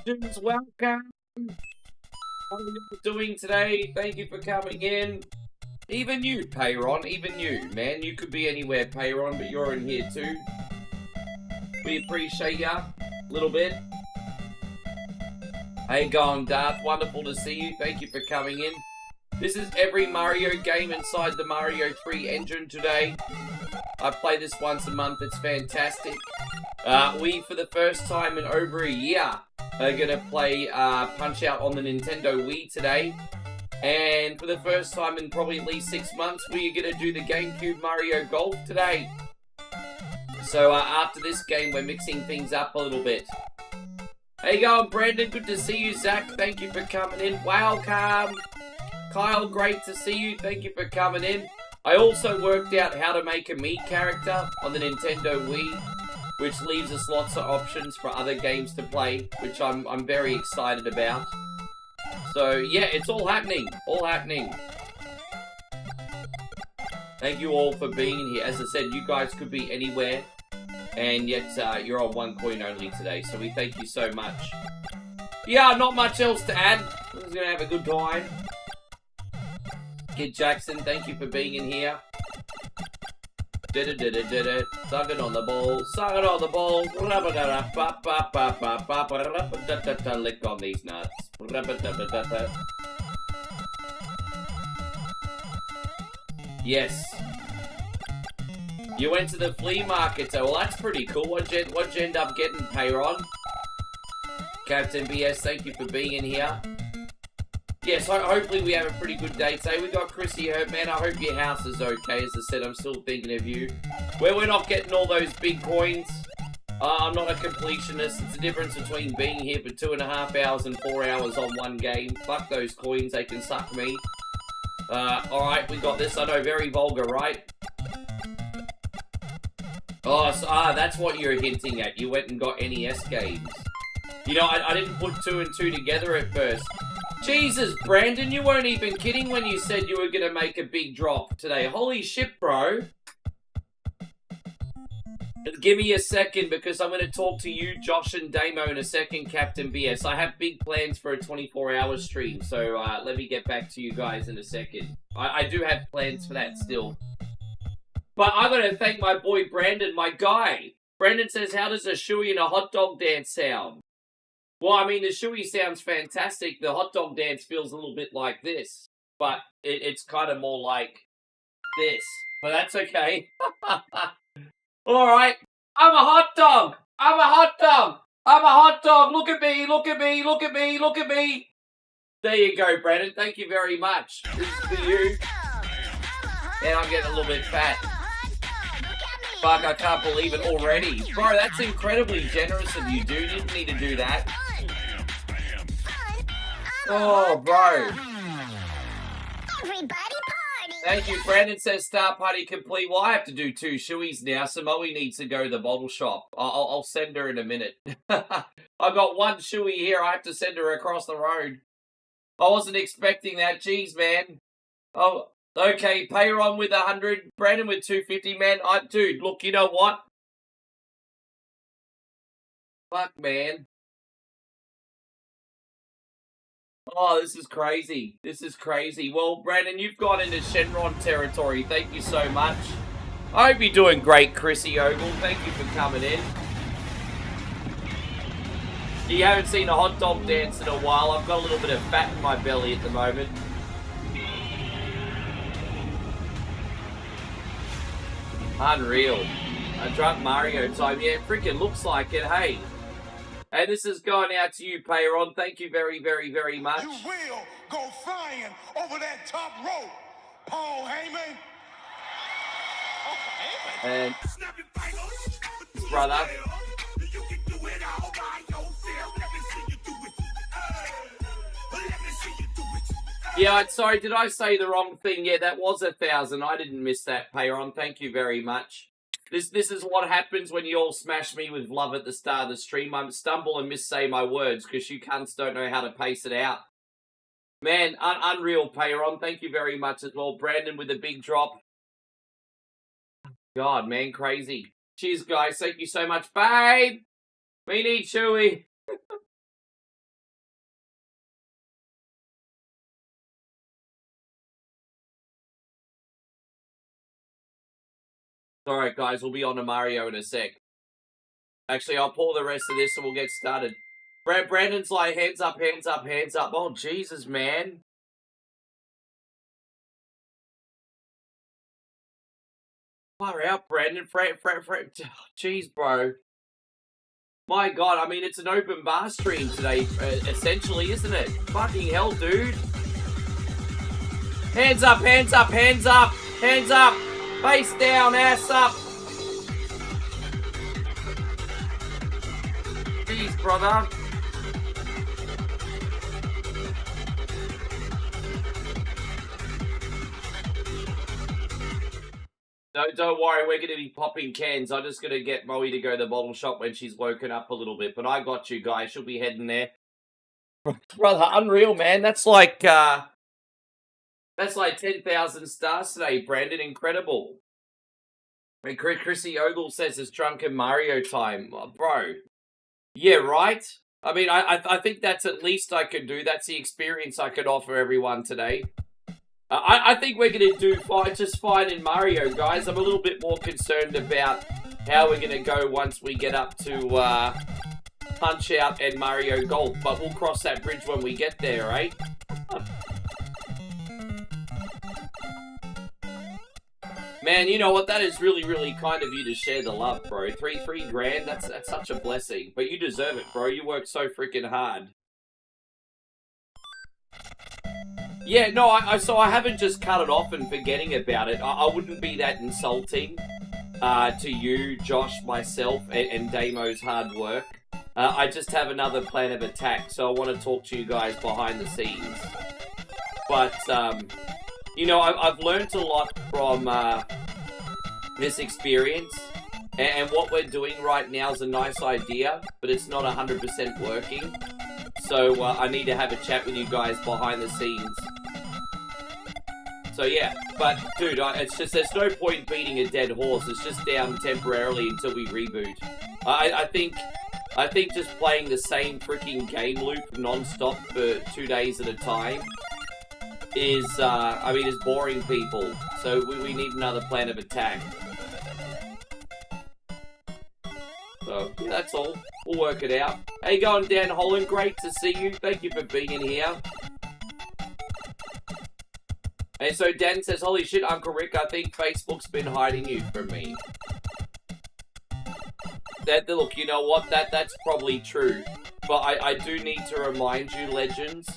Legends, welcome. How are you doing today? Thank you for coming in. Even you, Payron, even you, man. You could be anywhere, Payron, but you're in here too. We appreciate ya a little bit. Hey, going, Darth. Wonderful to see you. Thank you for coming in. This is every Mario game inside the Mario 3 engine today. I play this once a month. It's fantastic. We, for the first time in over a year, are going to play Punch-Out on the Nintendo Wii today. And for the first time in probably at least 6 months, we are going to do the GameCube Mario Golf today. So after this game, we're mixing things up a little bit. How you going, Brandon? Good to see you, Zach. Thank you for coming in. Welcome. Kyle, great to see you. Thank you for coming in. I also worked out how to make a Mii character on the Nintendo Wii, which leaves us lots of options for other games to play, which I'm very excited about. So, yeah, it's all happening. All happening. Thank you all for being here. As I said, you guys could be anywhere, and yet you're on one coin only today, so we thank you so much. Yeah, not much else to add. We're just going to have a good time. Kid Jackson, thank you for being in here. Suck it on the ball, suck it on the ball. Lick on these nuts. Yes. You went to the flea market, so well that's pretty cool. What'd you end up getting, Payron? Captain BS, thank you for being in here. Yes, hopefully we have a pretty good day today. We got Chrissy Herb, man. I hope your house is okay. As I said, I'm still thinking of you. We're not getting all those big coins. I'm not a completionist. It's the difference between being here for 2.5 hours and 4 hours on one game. Fuck those coins. They can suck me. Alright, we got this. I know, very vulgar, right? Oh, so, that's what you're hinting at. You went and got NES games. You know, I didn't put 2 and 2 together at first. Jesus, Brandon, you weren't even kidding when you said you were going to make a big drop today. Holy shit, bro. Give me a second because I'm going to talk to you, Josh and Damo in a second, Captain BS. I have big plans for a 24-hour stream, so let me get back to you guys in a second. I do have plans for that still. But I'm going to thank my boy Brandon, my guy. Brandon says, how does a shoey and a hot dog dance sound? Well, I mean, the shoey sounds fantastic. The hot dog dance feels a little bit like this. But it's kind of more like this. But that's okay. Alright. I'm a hot dog. I'm a hot dog. I'm a hot dog. Look at me. Look at me. Look at me. Look at me. There you go, Brandon. Thank you very much. This is for you. And I'm getting a little bit fat. Fuck, I can't believe it already. Bro, that's incredibly generous of you, dude. You didn't need to do that. Oh, bro. Everybody party. Thank you. Brandon says Star Party complete. Well, I have to do 2 shoeys now. Samoe needs to go to the bottle shop. I'll send her in a minute. I've got 1 shoey here. I have to send her across the road. I wasn't expecting that. Jeez, man. Oh, okay. Payron with 100. Brandon with 250, man. Dude, look, you know what? Fuck, man. Oh, this is crazy. This is crazy. Well, Brandon, you've gone into Shenron territory. Thank you so much. I hope you're doing great, Chrissy Ogle. Thank you for coming in. You haven't seen a hot dog dance in a while. I've got a little bit of fat in my belly at the moment. Unreal. A drunk Mario time. Yeah, it freaking looks like it, hey. And this is going out to you, Payron. Thank you very, very, very much. You will go flying over that top rope, Paul Heyman. And brother. Yeah, sorry, did I say the wrong thing? Yeah, that was 1,000. I didn't miss that, Payron. Thank you very much. This is what happens when you all smash me with love at the start of the stream. I stumble and missay my words because you cunts don't know how to pace it out. Man, unreal, Payron. Thank you very much as well. Brandon with a big drop. God, man, crazy. Cheers, guys. Thank you so much. Babe! We need Chewy. Alright, guys, we'll be on to Mario in a sec. Actually, I'll pour the rest of this and we'll get started. Brandon's like, hands up, hands up, hands up. Oh, Jesus, man. Far out, Brandon. Jeez, bro. My God, I mean, it's an open bar stream today, essentially, isn't it? Fucking hell, dude. Hands up, hands up, hands up, hands up. Face down, ass up. Jeez, brother. No, don't worry, we're going to be popping cans. I'm just going to get Moe to go to the bottle shop when she's woken up a little bit. But I got you guys. She'll be heading there. Brother, unreal, man. That's like 10,000 stars today, Brandon. Incredible. And Chrissy Ogle says it's drunken Mario time. Oh, bro. Yeah, right? I mean, I think that's at least I could do. That's the experience I could offer everyone today. I think we're going to do just fine in Mario, guys. I'm a little bit more concerned about how we're going to go once we get up to Punch-Out and Mario Golf. But we'll cross that bridge when we get there, right? Man, you know what? That is really, really kind of you to share the love, bro. Three grand, that's such a blessing. But you deserve it, bro. You work so freaking hard. Yeah, no, so I haven't just cut it off and forgetting about it. I wouldn't be that insulting to you, Josh, myself, and Damo's hard work. I just have another plan of attack, so I want to talk to you guys behind the scenes. But, you know, I've learned a lot from this experience, and what we're doing right now is a nice idea, but it's not 100% working. So I need to have a chat with you guys behind the scenes. So yeah, but dude, it's just, there's no point beating a dead horse. It's just down temporarily until we reboot. I think just playing the same freaking game loop non-stop for 2 days at a time is, is boring people. So we need another plan of attack. So, yeah, that's all. We'll work it out. How you going, Dan Holland? Great to see you. Thank you for being in here. And so Dan says, holy shit, Uncle Rick, I think Facebook's been hiding you from me. Look, you know what? That's probably true. But I do need to remind you, legends,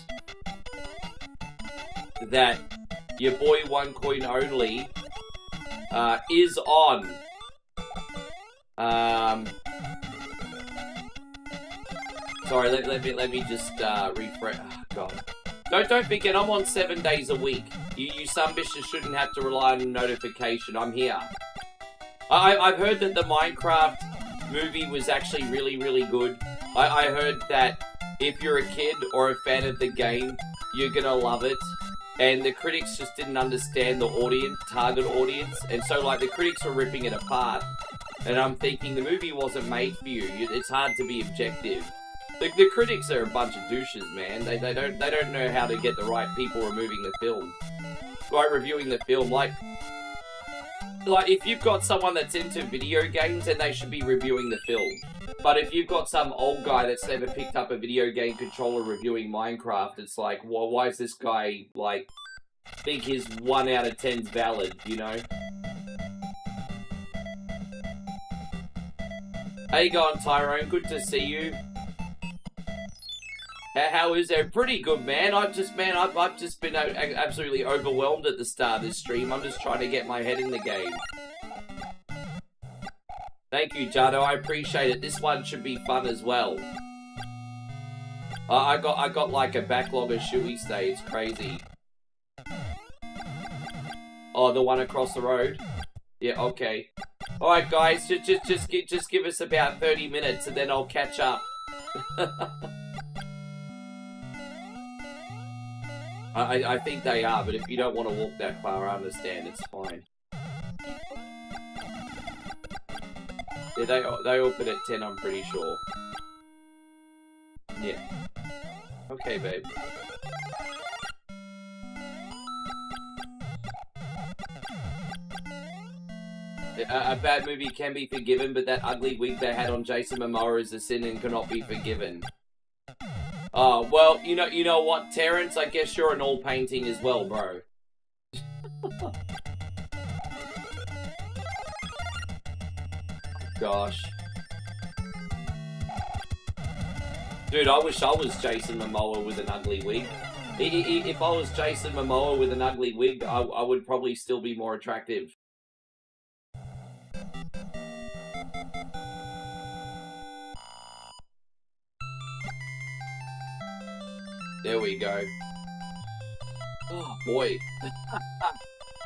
that your boy One Coin Only is on. Sorry, let me just refresh. Oh, God. Don't forget, I'm on 7 days a week. You some bitches shouldn't have to rely on a notification. I'm here. I've heard that the Minecraft movie was actually really, really good. I heard that if you're a kid or a fan of the game, you're gonna love it. And the critics just didn't understand the target audience. And so, like, the critics were ripping it apart. And I'm thinking, the movie wasn't made for you. It's hard to be objective. The critics are a bunch of douches, man. They don't know how to get the right people reviewing the film. Like, if you've got someone that's into video games, then they should be reviewing the film. But if you've got some old guy that's never picked up a video game controller reviewing Minecraft, it's like, well, why is this guy, like, think his 1 out of 10's valid, you know? How you going, Tyrone? Good to see you. How is it? Pretty good, man. I've just been absolutely overwhelmed at the start of this stream. I'm just trying to get my head in the game. Thank you, Jado. I appreciate it. This one should be fun as well. I got like a backlog of shoey stay. It's crazy. Oh, the one across the road. Yeah, okay. All right, guys. Just give us about 30 minutes, and then I'll catch up. I think they are, but if you don't want to walk that far, I understand. It's fine. Yeah, they open at 10, I'm pretty sure. Yeah. Okay, babe. A bad movie can be forgiven, but that ugly wig they had on Jason Momoa is a sin and cannot be forgiven. Oh, well, you know what, Terrence? I guess you're an all painting as well, bro. Gosh. Dude, I wish I was Jason Momoa with an ugly wig. If I was Jason Momoa with an ugly wig, I would probably still be more attractive. There we go. Oh, boy.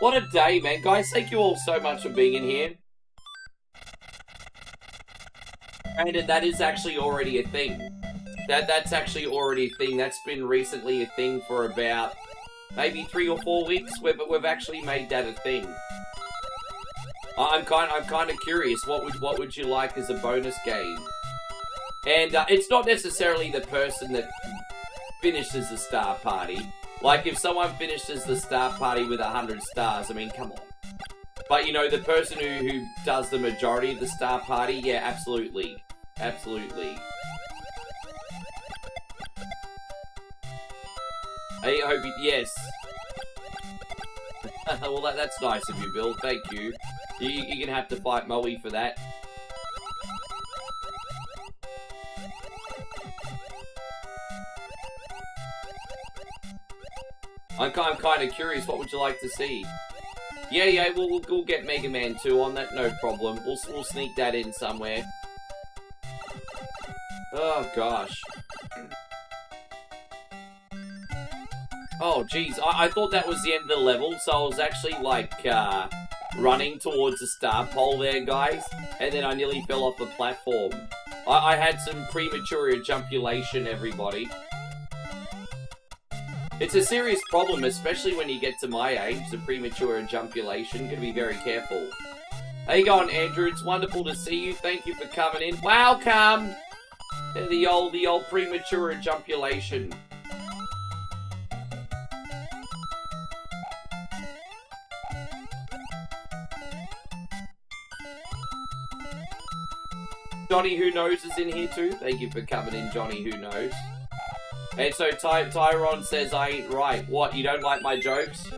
What a day, man. Guys, thank you all so much for being in here. And that is actually already a thing. That's actually already a thing. That's been recently a thing for about maybe 3 or 4 weeks. We've actually made that a thing. I'm kind of curious. What would you like as a bonus game? And it's not necessarily the person that finishes the star party. Like if someone finishes the star party with 100 stars, I mean, come on. But you know, the person who does the majority of the star party, yeah, absolutely, absolutely. I hope you, yes. Well, that's nice of you, Bill. Thank you. You're gonna have to fight Moe for that. I'm kind of curious. What would you like to see? Yeah, we'll get Mega Man 2 on that. No problem. We'll sneak that in somewhere. Oh gosh. Oh jeez, I thought that was the end of the level, so I was actually like running towards the star pole there, guys, and then I nearly fell off the platform. I had some premature ejaculation, everybody. It's a serious problem, especially when you get to my age, the premature ejaculation. Gotta be very careful. How you going, Andrew? It's wonderful to see you. Thank you for coming in. Welcome! The old premature ejaculation. Johnny Who Knows is in here too. Thank you for coming in, Johnny Who Knows. And so Tyron says I ain't right. What, you don't like my jokes?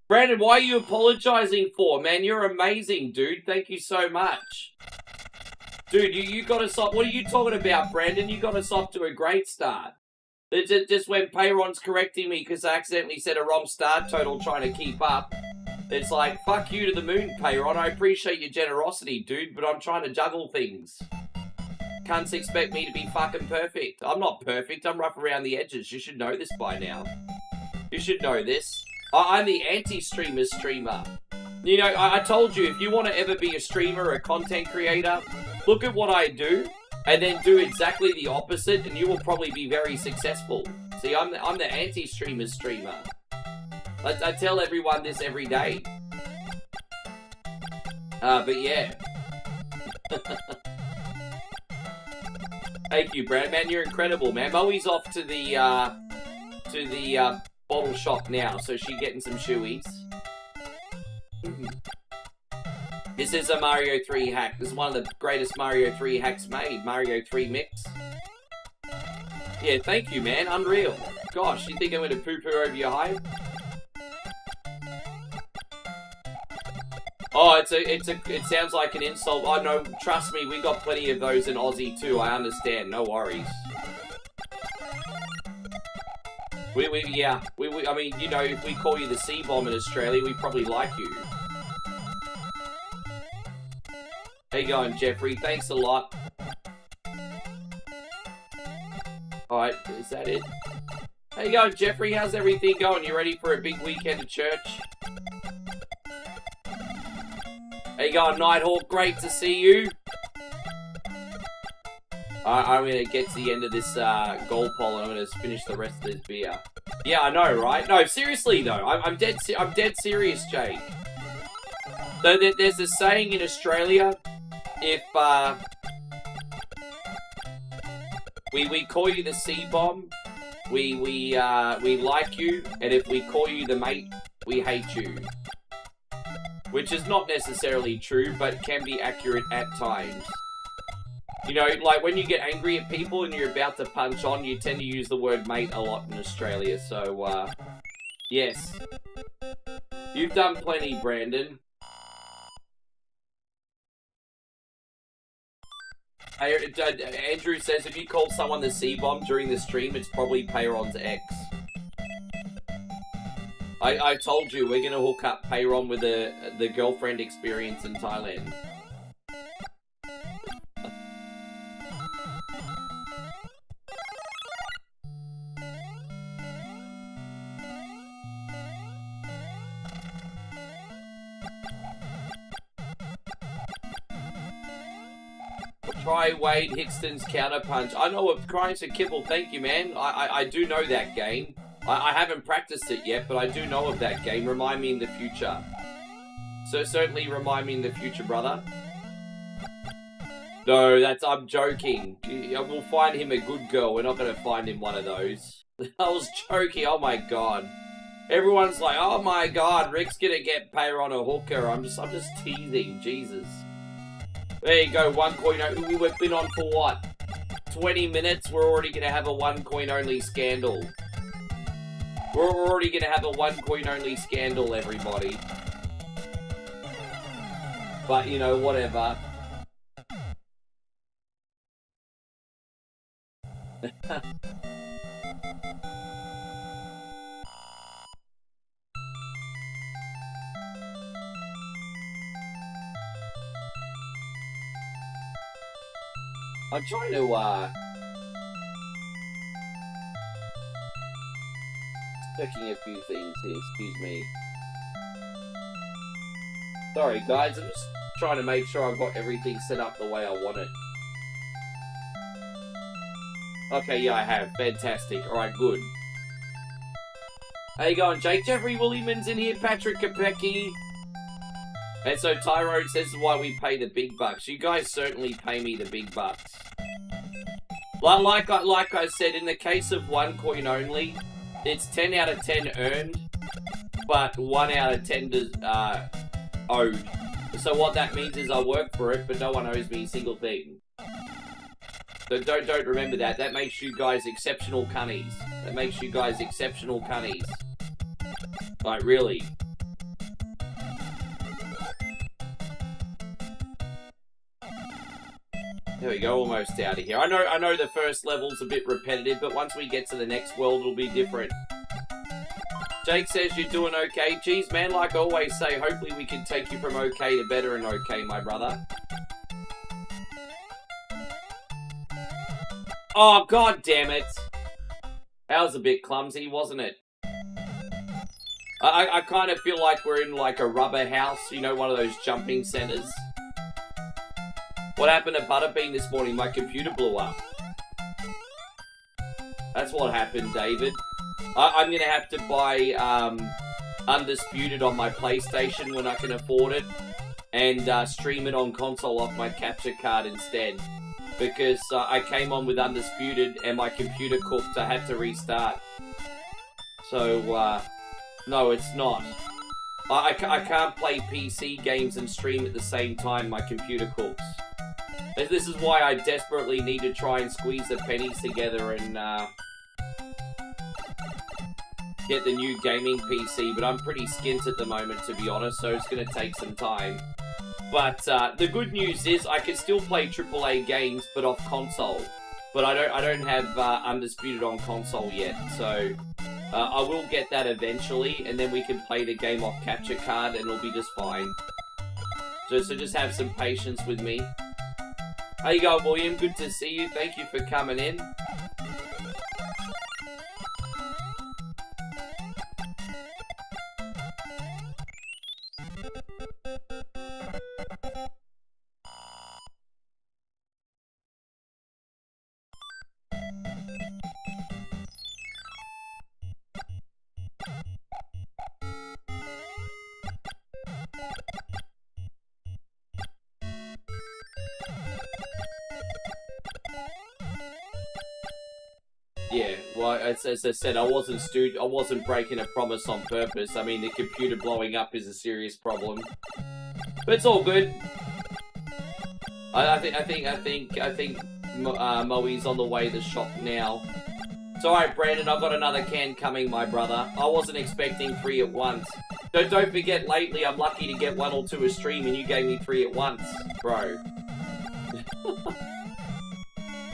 Brandon, why are you apologizing for? Man, you're amazing, dude. Thank you so much. Dude, you got us off. What are you talking about, Brandon? You got us off to a great start. It's just when Payron's correcting me because I accidentally said a wrong start total trying to keep up. It's like, fuck you to the moon, Payron. I appreciate your generosity, dude, but I'm trying to juggle things. Cunts expect me to be fucking perfect. I'm not perfect. I'm rough around the edges. You should know this by now. You should know this. I'm the anti-streamer streamer. You know, I told you, if you want to ever be a streamer or a content creator, look at what I do, and then do exactly the opposite, and you will probably be very successful. See, I'm the anti-streamer streamer. I tell everyone this every day. But yeah. Thank you, Brad. Man, you're incredible, man. Moe's off to the bottle shop now, so she's getting some shoeies. This is a Mario 3 hack. This is one of the greatest Mario 3 hacks made. Mario 3 mix. Yeah, thank you, man. Unreal. Gosh, you think I'm gonna poo-poo over your hype? Oh, it sounds like an insult. Oh, no, trust me, we got plenty of those in Aussie too. I understand. No worries. I mean, you know, if we call you the C-bomb in Australia, we probably like you. How you going, Jeffrey? Thanks a lot. Alright, is that it? How you going, Jeffrey? How's everything going? You ready for a big weekend at church? How you going, Nighthawk? Great to see you. I'm gonna get to the end of this goal poll and I'm gonna finish the rest of this beer. Yeah, I know, right? No, seriously though, I'm dead serious, Jake. So there's a saying in Australia: if we call you the C-bomb, we like you, and if we call you the mate, we hate you. which is not necessarily true, but can be accurate at times. You know, like when you get angry at people and you're about to punch on, you tend to use the word mate a lot in Australia, so, yes. You've done plenty, Brandon. Andrew says if you call someone the C-bomb during the stream, it's probably Payron's ex. I told you, we're gonna hook up Payron with the girlfriend experience in Thailand. Try Wade Hickston's counterpunch. I know what Crying to Kibble, thank you, man. I do know that game. I haven't practiced it yet, but I do know of that game. Remind me in the future. So certainly remind me in the future, brother. No, I'm joking. We'll find him a good girl. We're not going to find him one of those. I was joking. Oh my god. Everyone's like, oh my god, Rick's going to get Payron a hooker. I'm just teasing. Jesus. There you go, 1 coin. We've been on for what? 20 minutes? We're already going to have a 1 coin only scandal. We're already going to have a 1 coin only scandal, everybody. But, you know, whatever. I'm trying to, checking a few things here, excuse me. Sorry guys, I'm just trying to make sure I've got everything set up the way I want it. Okay, yeah, I have. Fantastic. Alright, good. How you going, Jake? Jeffrey Williamson's in here, Patrick Kopecki. And so Tyrone says why we pay the big bucks. You guys certainly pay me the big bucks. Like I said, in the case of 1 coin only, it's 10 out of 10 earned, but 1 out of 10 owed. So what that means is I work for it, but no one owes me a single thing. So don't remember that. That makes you guys exceptional cunnies. That makes you guys exceptional cunnies. Like, really. There we go, almost out of here. I know the first level's a bit repetitive, but once we get to the next world, it'll be different. Jake says you're doing okay. Geez, man, like I always say, hopefully we can take you from okay to better and okay, my brother. Oh, god damn it. That was a bit clumsy, wasn't it? I kind of feel like we're in like a rubber house, you know, one of those jumping centers. What happened to Butterbean this morning? My computer blew up. That's what happened, David. I'm going to have to buy Undisputed on my PlayStation when I can afford it. And stream it on console off my capture card instead. Because I came on with Undisputed and my computer cooked. I had to restart. So, no, it's not. I can't play PC games and stream at the same time my computer cooks. This is why I desperately need to try and squeeze the pennies together and get the new gaming PC, but I'm pretty skint at the moment, to be honest, so it's going to take some time. But the good news is I can still play AAA games, but off console. But I don't have Undisputed on console yet, so I will get that eventually, and then we can play the game off capture card, and it'll be just fine. So just have some patience with me. How you going, William? Good to see you. Thank you for coming in. Yeah, well, as I said, I wasn't breaking a promise on purpose. I mean, the computer blowing up is a serious problem. But it's all good. I think Moe's on the way to the shop now. It's alright, Brandon, I've got another can coming, my brother. I wasn't expecting 3 at once. Don't forget, lately I'm lucky to get 1 or 2 a stream, and you gave me 3 at once, bro.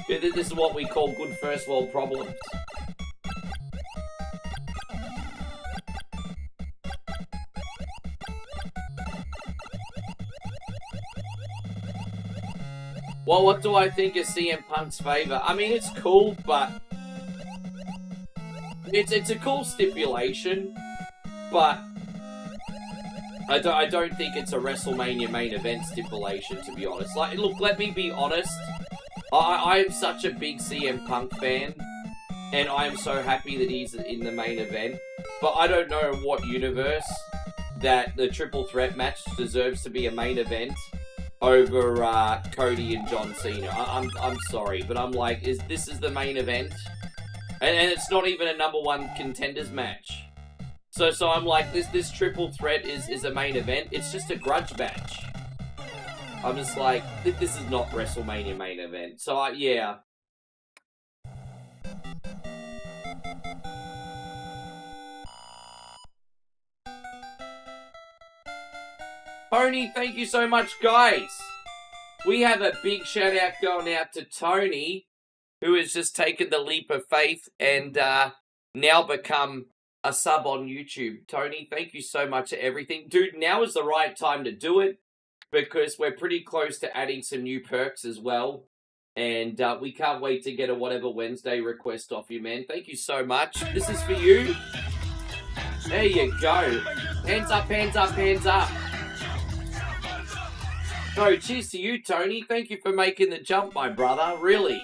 This is what we call good first world problems. Well, what do I think of CM Punk's favor? I mean, it's cool, but it's a cool stipulation, but I don't think it's a WrestleMania main event stipulation, to be honest. Like, look, let me be honest. I am such a big CM Punk fan, and I am so happy that he's in the main event. But I don't know in what universe that the triple threat match deserves to be a main event over Cody and John Cena. I'm sorry, but I'm like, this is the main event, and it's not even a #1 contenders match. So I'm like, this triple threat is a main event. It's just a grudge match. I'm just like, this is not WrestleMania main event. So yeah. Tony, thank you so much, guys. We have a big shout out going out to Tony, who has just taken the leap of faith and now become a sub on YouTube. Tony, thank you so much for everything. Dude, now is the right time to do it, because we're pretty close to adding some new perks as well. And we can't wait to get a Whatever Wednesday request off you, man. Thank you so much. This is for you. There you go. Hands up, hands up, hands up. No, cheers to you, Tony. Thank you for making the jump, my brother. Really.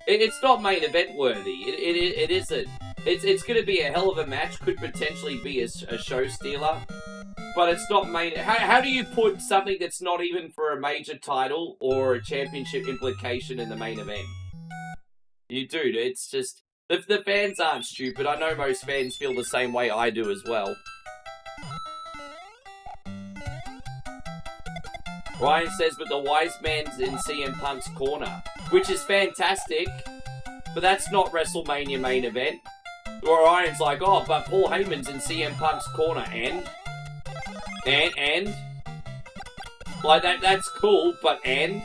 It's not main event worthy. It isn't. It's going to be a hell of a match. Could potentially be a show stealer. But it's not main... How do you put something that's not even for a major title or a championship implication in the main event? You do. It's just... The fans aren't stupid. I know most fans feel the same way I do as well. Ryan says, but the wise man's in CM Punk's corner, which is fantastic, but that's not WrestleMania main event. Or Ryan's like, oh, but Paul Heyman's in CM Punk's corner, and? Like, that's cool, but and?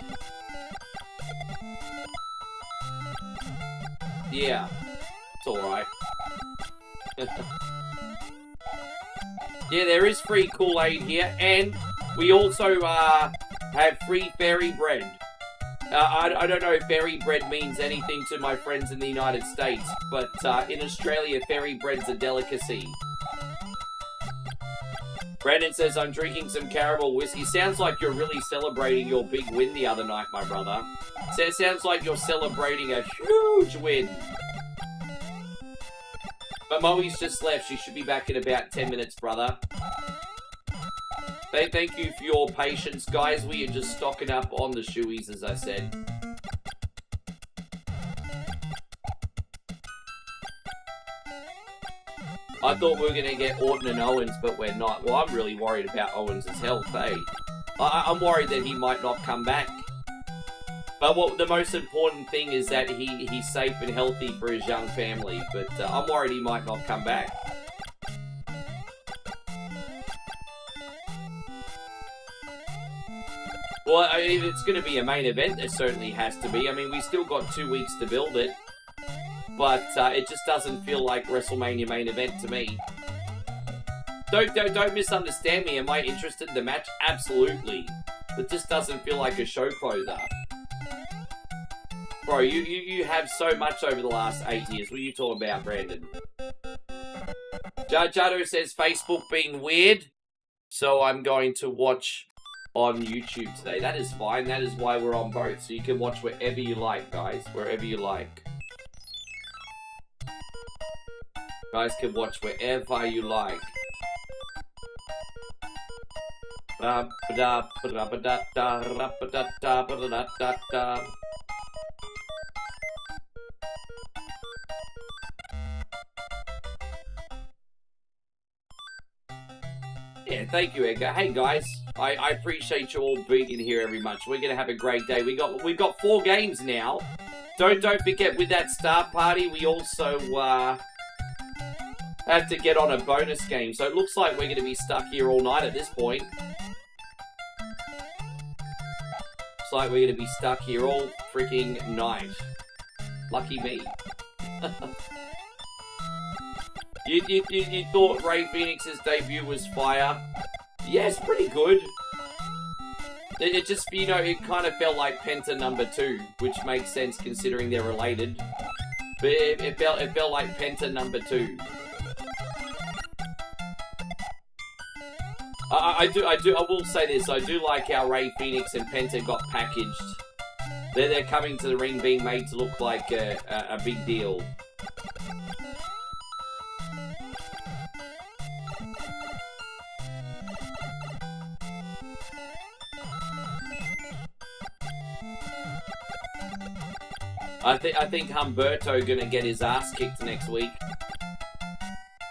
Yeah. It's alright. Yeah, there is free Kool-Aid here, and we also have free fairy bread. I don't know if fairy bread means anything to my friends in the United States, but in Australia, fairy bread's a delicacy. Brandon says, I'm drinking some caramel whiskey. Sounds like you're really celebrating your big win the other night, my brother. Sounds like you're celebrating a huge win. But Moe's just left. She should be back in about 10 minutes, brother. Thank you for your patience, guys. We are just stocking up on the shoeies, as I said. I thought we were going to get Orton and Owens, but we're not. Well, I'm really worried about Owens' health, eh? I'm worried that he might not come back. But the most important thing is that he's safe and healthy for his young family. But I'm worried he might not come back. Well, I mean, if it's going to be a main event, there certainly has to be. I mean, we still got 2 weeks to build it. But it just doesn't feel like WrestleMania main event to me. Don't misunderstand me. Am I interested in the match? Absolutely. It just doesn't feel like a show closer. Bro, you have so much over the last 8 years. What are you talking about, Brandon? Jado says Facebook being weird, so I'm going to watch on YouTube today. That is fine. That is why we're on both. So you can watch wherever you like, guys. Wherever you like. Guys can watch wherever you like. Yeah, thank you, Edgar. Hey, guys, I appreciate you all being in here very much. We're gonna have a great day. We've got 4 games now. Don't forget, with that start party, we also have to get on a bonus game. So it looks like we're gonna be stuck here all night at this point. Looks like we're gonna be stuck here all freaking night. Lucky me. You thought Ray Phoenix's debut was fire? Yes, pretty good. It just, you know, it kind of felt like Penta number 2, which makes sense considering they're related. But it felt like Penta number 2. I will say this, I do like how Ray Phoenix and Penta got packaged. They're coming to the ring being made to look like a big deal. I think Humberto gonna get his ass kicked next week.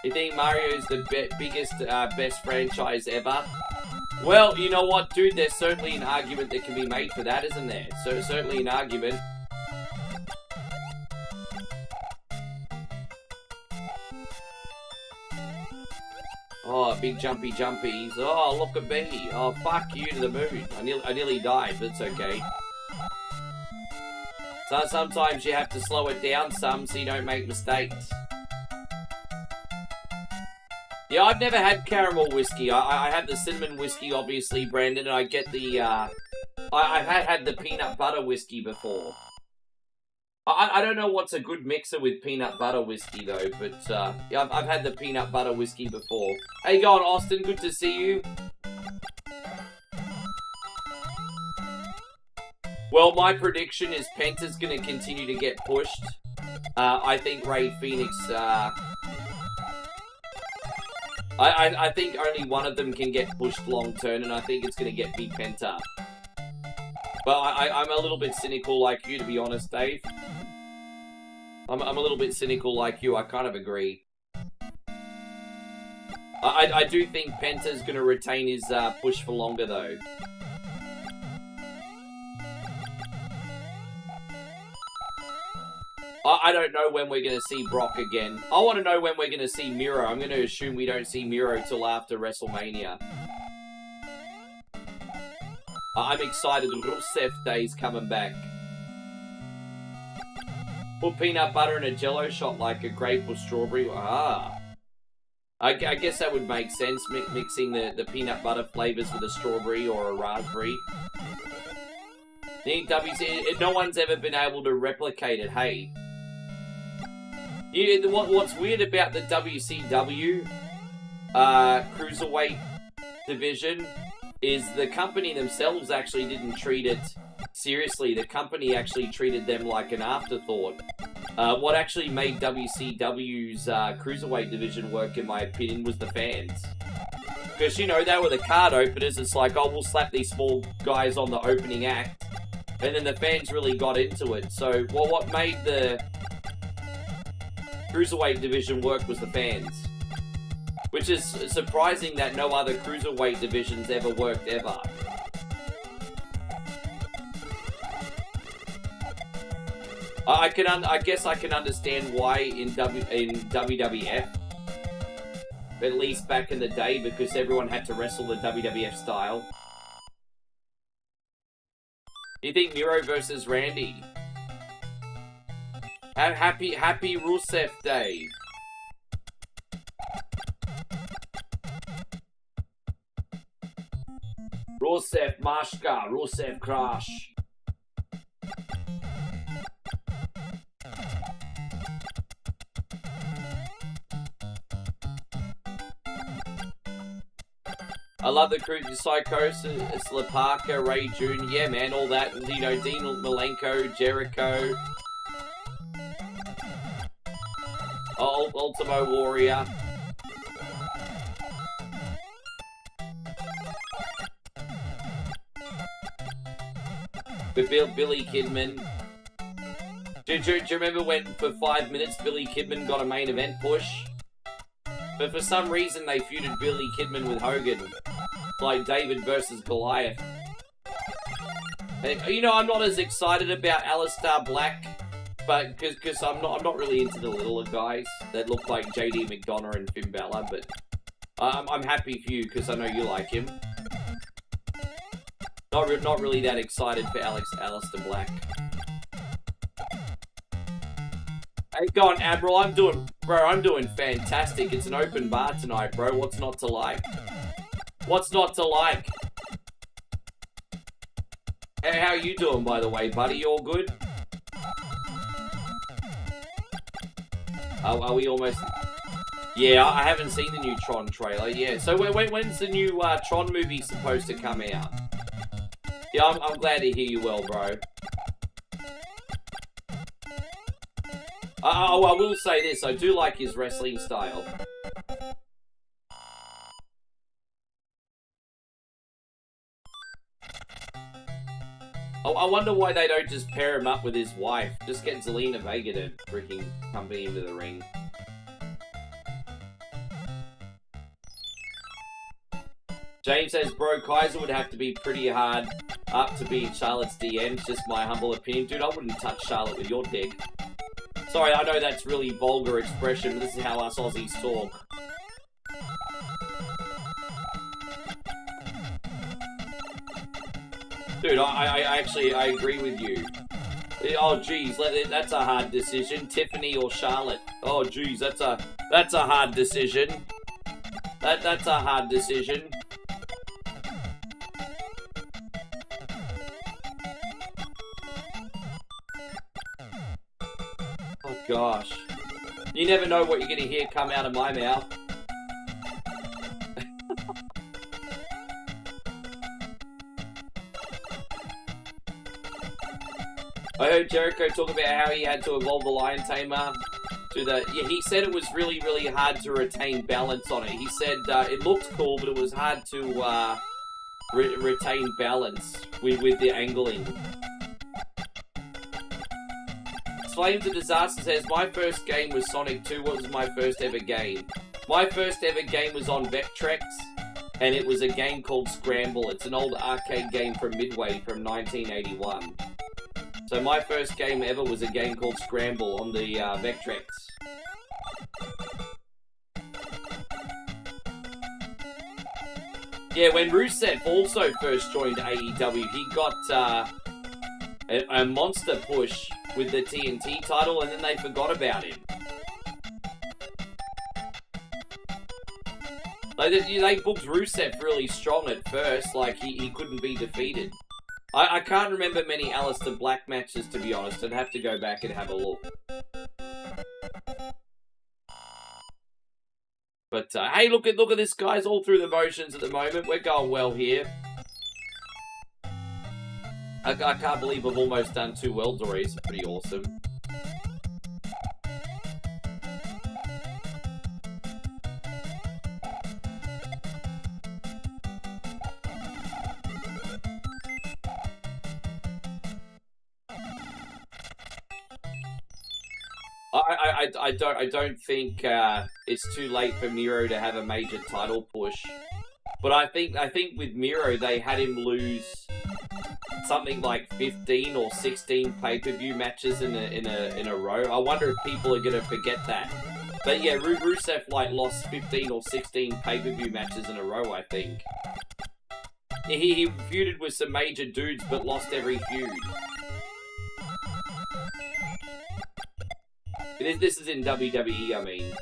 You think Mario's the biggest, best franchise ever? Well, you know what, dude? There's certainly an argument that can be made for that, isn't there? So certainly an argument. Oh, big jumpy jumpies. Oh, look at me. Oh, fuck you to the moon. I nearly died, but it's okay. So sometimes you have to slow it down some so you don't make mistakes. Yeah, I've never had caramel whiskey. I have the cinnamon whiskey, obviously, Brandon, and I get the, I've had the peanut butter whiskey before. I don't know what's a good mixer with peanut butter whiskey, though, but, yeah, I've had the peanut butter whiskey before. How you going, Austin? Good to see you. Well, my prediction is Penta's going to continue to get pushed. I think Ray Phoenix, I think only one of them can get pushed long-term, and I think it's going to be Penta. But I'm a little bit cynical like you, to be honest, Dave. I'm a little bit cynical like you, I kind of agree. I do think Penta's going to retain his push for longer, though. I don't know when we're going to see Brock again. I want to know when we're going to see Miro. I'm going to assume we don't see Miro till after WrestleMania. I'm excited. Rusev Day's coming back. Put peanut butter in a jello shot like a grape or strawberry. Ah. I guess that would make sense, mixing the peanut butter flavors with a strawberry or a raspberry. No one's ever been able to replicate it, hey. What's weird about the WCW Cruiserweight division is the company themselves actually didn't treat it seriously. The company actually treated them like an afterthought. What actually made WCW's Cruiserweight division work, in my opinion, was the fans. Because, you know, they were the card openers. It's like, oh, we'll slap these small guys on the opening act. And then the fans really got into it. So, well, what made the Cruiserweight division work was the fans. Which is surprising that no other Cruiserweight divisions ever worked, ever. I guess I can understand why in WWF. At least back in the day, because everyone had to wrestle the WWF style. You think Miro versus Randy? Happy Rusev Day. Rusev Mashka, Rusev Crash. I love the crew, Psychosis, Slapaka, Ray June, yeah man, all that, you know, Dean Malenko, Jericho, Ultimo Warrior. With Billy Kidman. Do you remember when, for 5 minutes, Billy Kidman got a main event push? But for some reason, they feuded Billy Kidman with Hogan. Like David versus Goliath. And, you know, I'm not as excited about Aleister Black, but because I'm not really into the littler guys that look like JD McDonough and Finn Balor, but I'm happy for you because I know you like him. Not really that excited for Aleister Black. Hey, go on, Admiral. I'm doing fantastic. It's an open bar tonight, bro. What's not to like? What's not to like? Hey, how you doing, by the way, buddy? You all good? Are we almost... Yeah, I haven't seen the new Tron trailer. Yeah, so when's the new Tron movie supposed to come out? Yeah, I'm glad to hear you well, bro. I will say this, I do like his wrestling style. I wonder why they don't just pair him up with his wife. Just get Zelina Vega to freaking accompany him to the ring. James says, bro, Kaiser would have to be pretty hard up to be in Charlotte's DMs. Just my humble opinion. Dude, I wouldn't touch Charlotte with your dick. Sorry, I know that's really vulgar expression, but this is how us Aussies talk. Dude, I agree with you. Oh, geez, that's a hard decision. Tiffany or Charlotte? Oh, geez, that's a hard decision. That's a hard decision. Oh, gosh. You never know what you're going to hear come out of my mouth. I heard Jericho talk about how he had to evolve the Lion Tamer to the... Yeah, he said it was really, really hard to retain balance on it. He said it looked cool, but it was hard to retain balance with the angling. Flames of Disaster says, my first game was Sonic 2. What was my first ever game? My first ever game was on Vectrex, and it was a game called Scramble. It's an old arcade game from Midway from 1981. So my first game ever was a game called Scramble on the Vectrex. Yeah, when Rusev also first joined AEW, he got a monster push with the TNT title, and then they forgot about him. They booked Rusev really strong at first, like he couldn't be defeated. I can't remember many Aleister Black matches, to be honest. I'd have to go back and have a look. But, hey, look at this, guys. All through the motions at the moment. We're going well here. I can't believe I've almost done 2 worlds already. It's pretty awesome. I don't think it's too late for Miro to have a major title push, but I think with Miro they had him lose something like 15 or 16 pay-per-view matches in a row. I wonder if people are gonna forget that. But yeah, Rusev lost 15 or 16 pay-per-view matches in a row. I think he feuded with some major dudes, but lost every feud. This is in WWE, I mean.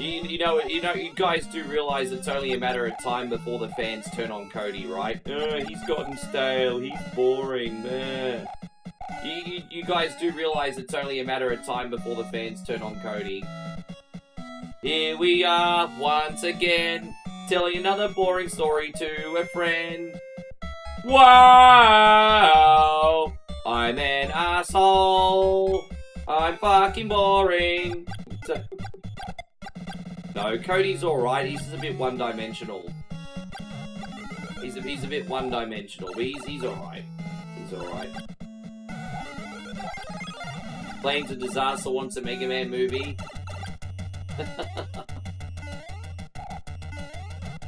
You guys do realize it's only a matter of time before the fans turn on Cody, right? He's gotten stale, he's boring, You guys do realize it's only a matter of time before the fans turn on Cody. Here we are, once again, telling another boring story to a friend. Wow! I'm an asshole. I'm fucking boring. No, Cody's alright. He's just a bit one-dimensional. He's a bit one-dimensional, but he's alright. He's alright. Plans a Disaster wants a Mega Man movie.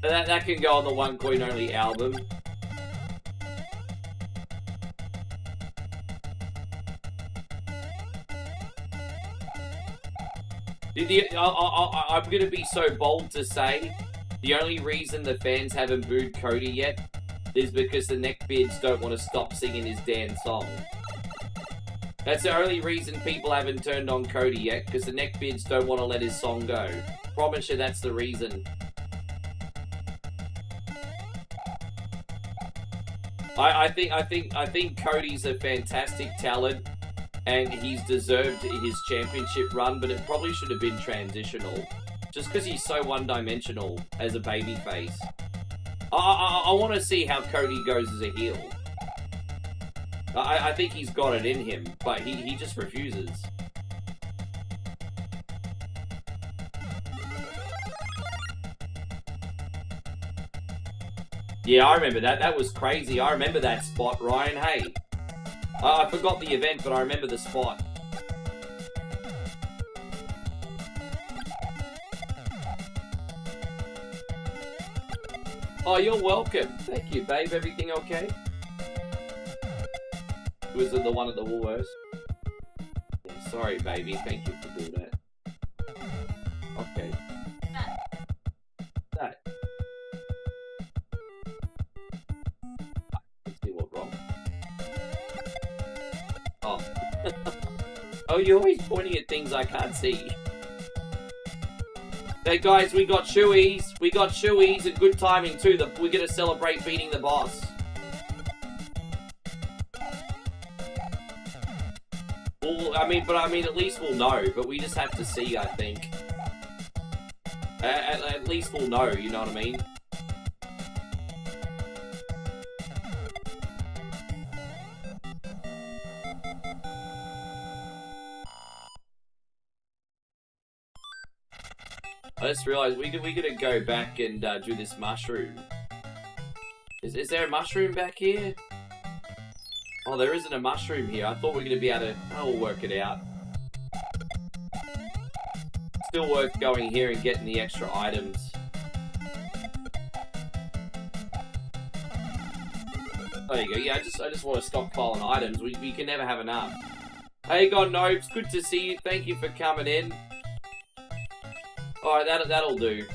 that can go on the One Coin Only album. I'm gonna be so bold to say the only reason the fans haven't booed Cody yet is because the neckbeards don't want to stop singing his damn song. That's the only reason people haven't turned on Cody yet, because the neckbeards don't want to let his song go. Promise you that's the reason. I think Cody's a fantastic talent, and he's deserved his championship run, but it probably should have been transitional. Just because he's so one-dimensional as a babyface. I want to see how Cody goes as a heel. I think he's got it in him, but he just refuses. Yeah, I remember that. That was crazy. I remember that spot, Ryan. Hey. I forgot the event, but I remember the spot. Oh, you're welcome. Thank you, babe. Everything okay? Was it the one at the Woolworths? Yeah, sorry, baby. Thank you for doing that. Okay. That. Let's see what's wrong. Oh. Oh, you're always pointing at things I can't see. Hey guys, we got shoeies. We got shoeies and good timing too. We're gonna celebrate beating the boss. Well, I mean, at least we'll know. But we just have to see, I think. At least we'll know, you know what I mean? I just realized we gotta go back and do this mushroom. Is there a mushroom back here? Oh, there isn't a mushroom here. I thought we were gonna be able to... Oh, we'll work it out. Still worth going here and getting the extra items. There you go. Yeah, I just want to stockpile on items. We can never have enough. Hey, God Nopes, good to see you. Thank you for coming in. Alright, that'll do.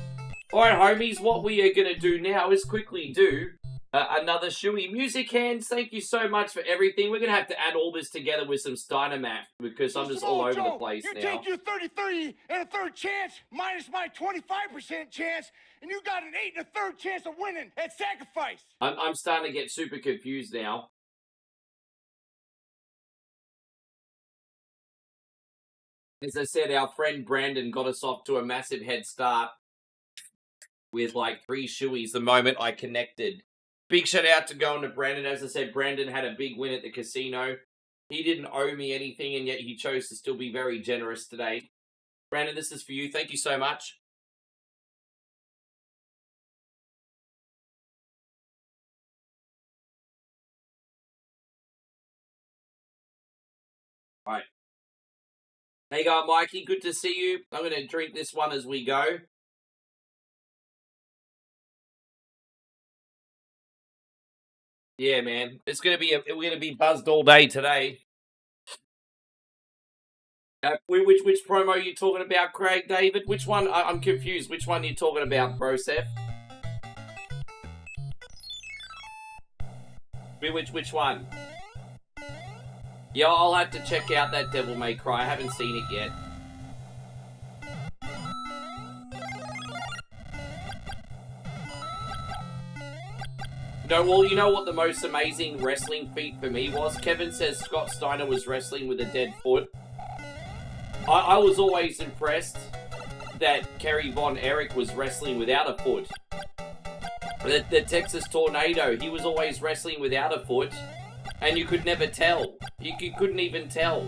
Alright, homies, what we are going to do now is quickly do another shoey. Music hands, thank you so much for everything. We're going to have to add all this together with some Dynamath because I'm just all over the place now. You take your 33 and a third chance minus my 25% chance, and you got an 8 and a third chance of winning at sacrifice. I'm starting to get super confused now. As I said, our friend Brandon got us off to a massive head start with like 3 shoeies the moment I connected. Big shout out to going to Brandon. As I said, Brandon had a big win at the casino. He didn't owe me anything, and yet he chose to still be very generous today. Brandon, this is for you. Thank you so much. All right. There you go, Mikey. Good to see you. I'm going to drink this one as we go. Yeah, man. It's going to be we're going to be buzzed all day today. Which promo are you talking about, Craig David? Which one? I'm confused. Which one are you talking about, Broseph? Which one? Yeah, I'll have to check out that Devil May Cry. I haven't seen it yet. No, well, you know what the most amazing wrestling feat for me was? Kevin says Scott Steiner was wrestling with a dead foot. I was always impressed that Kerry Von Erich was wrestling without a foot. The Texas Tornado, he was always wrestling without a foot. And you could never tell. You couldn't even tell.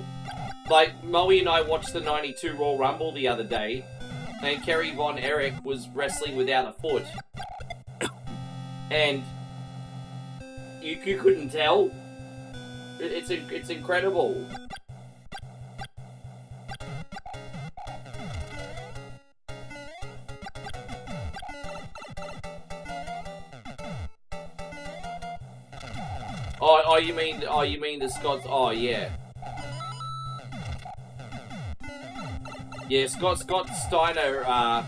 Like, Moe and I watched the 92 Royal Rumble the other day. and Kerry Von Erich was wrestling without a foot. And you couldn't tell. It's incredible. Oh, you mean the Scots? Oh, yeah. Yeah, Scott Steiner,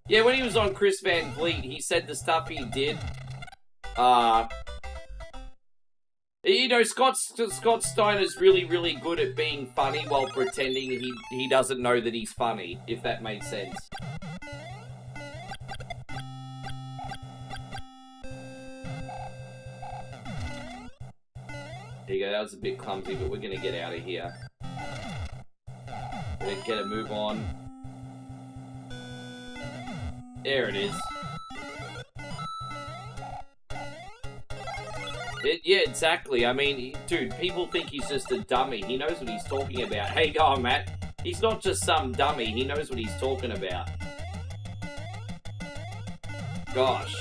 yeah, when he was on Chris Van Vliet, he said the stuff he did, you know, Scott Steiner's really, really good at being funny while pretending he doesn't know that he's funny, if that makes sense. There you go, that was a bit clumsy, but we're gonna get out of here. We're gonna get a move on. There it is. Yeah, exactly. I mean, dude, people think he's just a dummy. He knows what he's talking about. Hey, go on, Matt. He's not just some dummy. He knows what he's talking about. Gosh.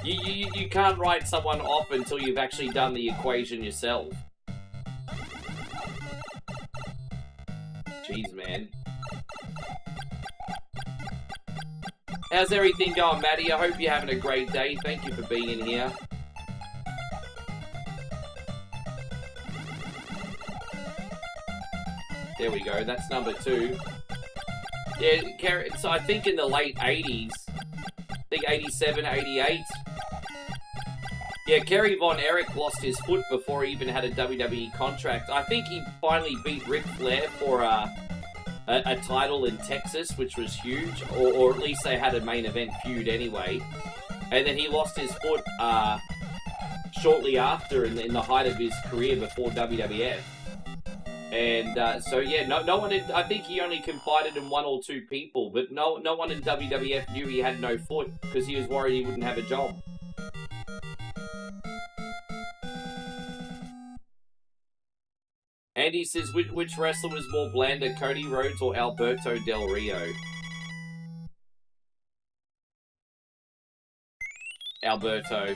You can't write someone off until you've actually done the equation yourself. Jeez, man. How's everything going, Matty? I hope you're having a great day. Thank you for being in here. There we go. That's number 2. Yeah, so I think in the late 80s, I think 87, 88. Yeah, Kerry Von Erich lost his foot before he even had a WWE contract. I think he finally beat Ric Flair for a title in Texas, which was huge, or at least they had a main event feud anyway. And then he lost his foot shortly after in the height of his career before WWF. And so yeah, no one. I think he only confided in 1 or 2 people, but no one in WWF knew he had no foot because he was worried he wouldn't have a job. Andy says, which wrestler was more blander, Cody Rhodes or Alberto Del Rio? Alberto.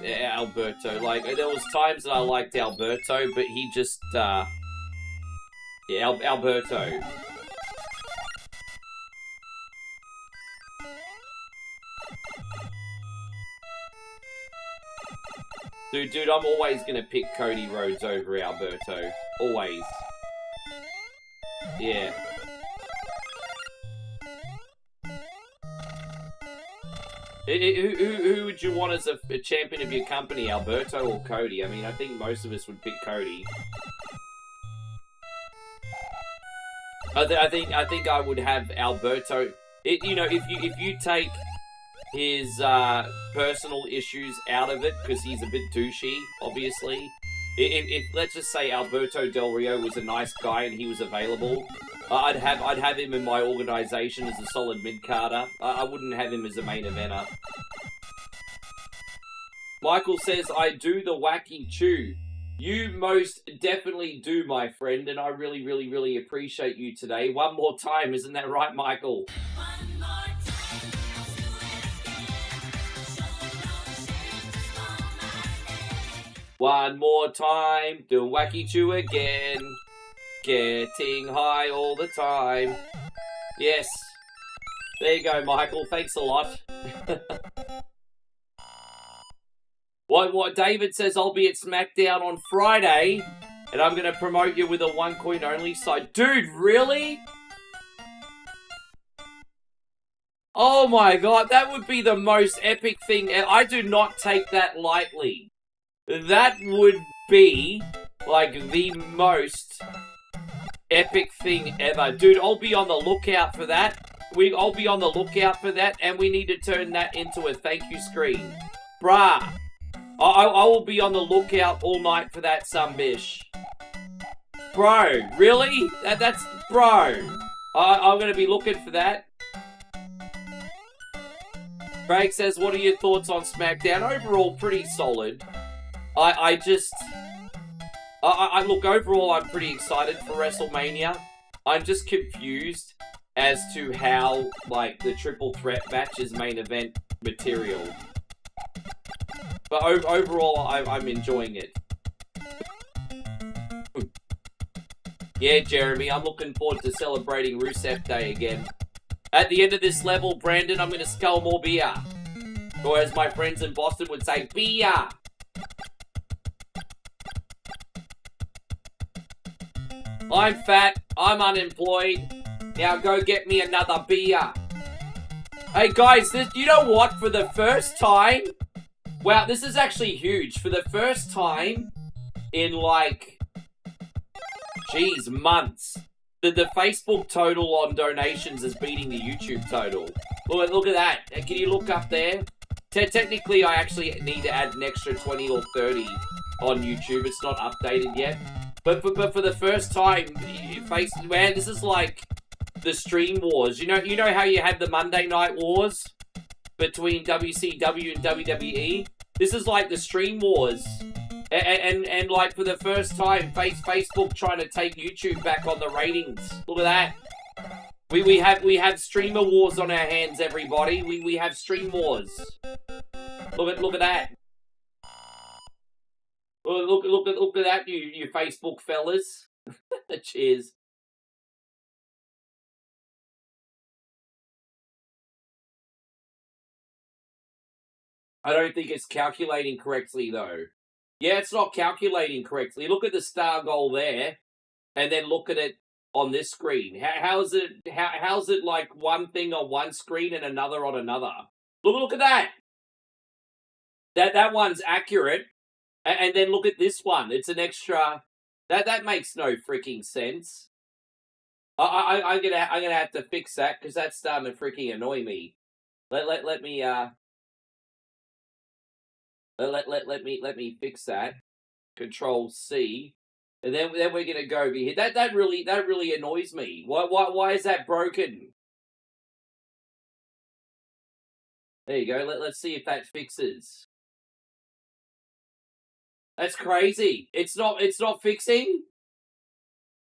Yeah, Alberto. Like, there was times that I liked Alberto, but he just, yeah, Alberto. Dude, I'm always gonna pick Cody Rhodes over Alberto. Always. Yeah. Who would you want as a champion of your company, Alberto or Cody? I mean, I think most of us would pick Cody. I think I would have Alberto. You know, if you take his personal issues out of it, because he's a bit douchey, obviously. If let's just say Alberto Del Rio was a nice guy and he was available, I'd have him in my organization as a solid mid-carder. I wouldn't have him as a main eventer. Michael says, I do the wacky chew. You most definitely do, my friend, and I really, really, really appreciate you today. One more time, isn't that right, Michael? One more time, do wacky chew again. Getting high all the time. Yes. There you go, Michael. Thanks a lot. What David says, I'll be at SmackDown on Friday, and I'm going to promote you with a 1 coin only side. Dude, really? Oh my god, that would be the most epic thing. I do not take that lightly. That would be, like, the most epic thing ever. Dude, I'll be on the lookout for that. I'll be on the lookout for that, and we need to turn that into a thank you screen. Bruh. I will be on the lookout all night for that sunbish. Bro, really? That's... Bro. I'm going to be looking for that. Craig says, what are your thoughts on SmackDown? Overall, pretty solid. Look, overall, I'm pretty excited for WrestleMania. I'm just confused as to how, like, the triple threat match is main event material. But overall, I'm enjoying it. Yeah, Jeremy, I'm looking forward to celebrating Rusev Day again. At the end of this level, Brandon, I'm going to scull more beer. Or as my friends in Boston would say, beer. I'm fat, I'm unemployed. Now go get me another beer. Hey guys, you know what? For the first time... Wow, this is actually huge. For the first time in, like... Jeez, months. The Facebook total on donations is beating the YouTube total. Look at that. Can you look up there? Technically, I actually need to add an extra 20 or 30 on YouTube. It's not updated yet. But for the first time, man, this is like the stream wars. You know how you had the Monday Night Wars between WCW and WWE? This is like the stream wars. And like for the first time, Facebook trying to take YouTube back on the ratings. Look at that. We have streamer wars on our hands, everybody. We have stream wars. Look at that. Look at that, you Facebook fellas. Cheers. I don't think it's calculating correctly though. Yeah, it's not calculating correctly. Look at the star goal there, and then look at it on this screen. How's it like one thing on one screen and another on another? Look at that. That one's accurate, and then look at this one. It's an extra. That makes no freaking sense. I'm gonna have to fix that because that's starting to freaking annoy me. Let me fix that. Control C, and then we're gonna go over here. That really annoys me. Why is that broken? There you go. Let's see if that fixes. That's crazy. It's not fixing.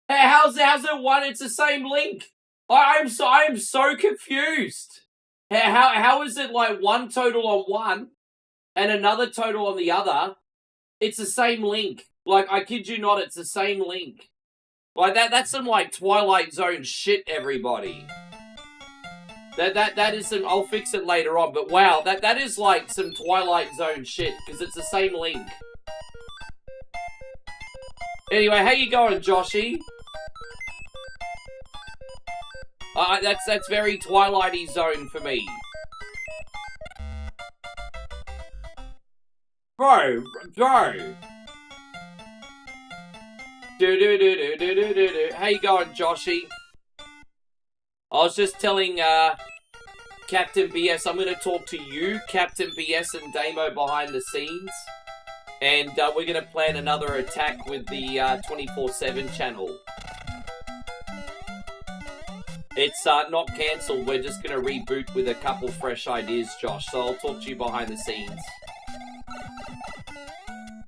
How's it one? It's the same link. I'm so confused. How is it like one total on one and another total on the other? It's the same link. Like, I kid you not, it's the same link. Like, that's some, like, Twilight Zone shit, everybody. That is some... I'll fix it later on, but wow, that is, like, some Twilight Zone shit, because it's the same link. Anyway, how you going, Joshy? That's very Twilighty Zone for me. Bro. How you going, Joshy? I was just telling Captain BS I'm going to talk to you, Captain BS and Damo behind the scenes. And we're going to plan another attack with the 24/7 channel. It's not cancelled, we're just going to reboot with a couple fresh ideas, Josh. So I'll talk to you behind the scenes.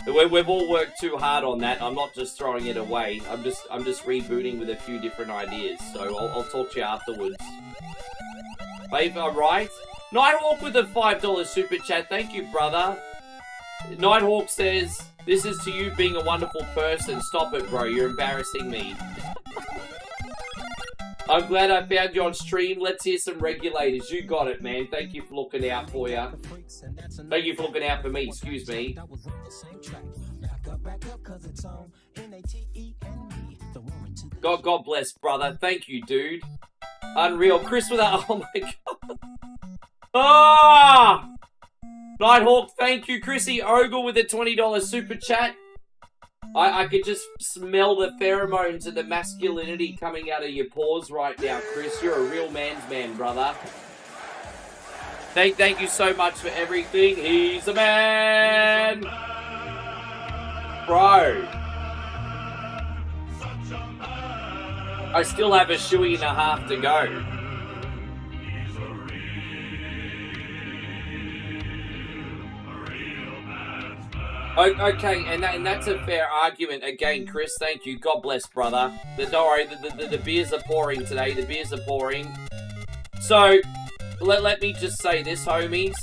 We've all worked too hard on that. I'm not just throwing it away. I'm just rebooting with a few different ideas. So I'll talk to you afterwards. Babe, alright? Nighthawk with a $5 super chat. Thank you, brother. Nighthawk says, "This is to you being a wonderful person. Stop it, bro. You're embarrassing me." I'm glad I found you on stream. Let's hear some regulators. You got it, man. Thank you for looking out for you. Thank you for looking out for me. Excuse me. God bless, brother. Thank you, dude. Unreal. Chris with that. Oh, my God. Ah! Nighthawk, thank you. Chrissy Ogle with a $20 super chat. I could just smell the pheromones and the masculinity coming out of your pores right now, Chris. You're a real man's man, brother. Thank you so much for everything. He's a man. Bro. I still have a shoey and a half to go. Okay, and that's a fair argument. Again, Chris, thank you. God bless, brother. Don't worry, the beers are pouring today. The beers are pouring. So, let me just say this, homies.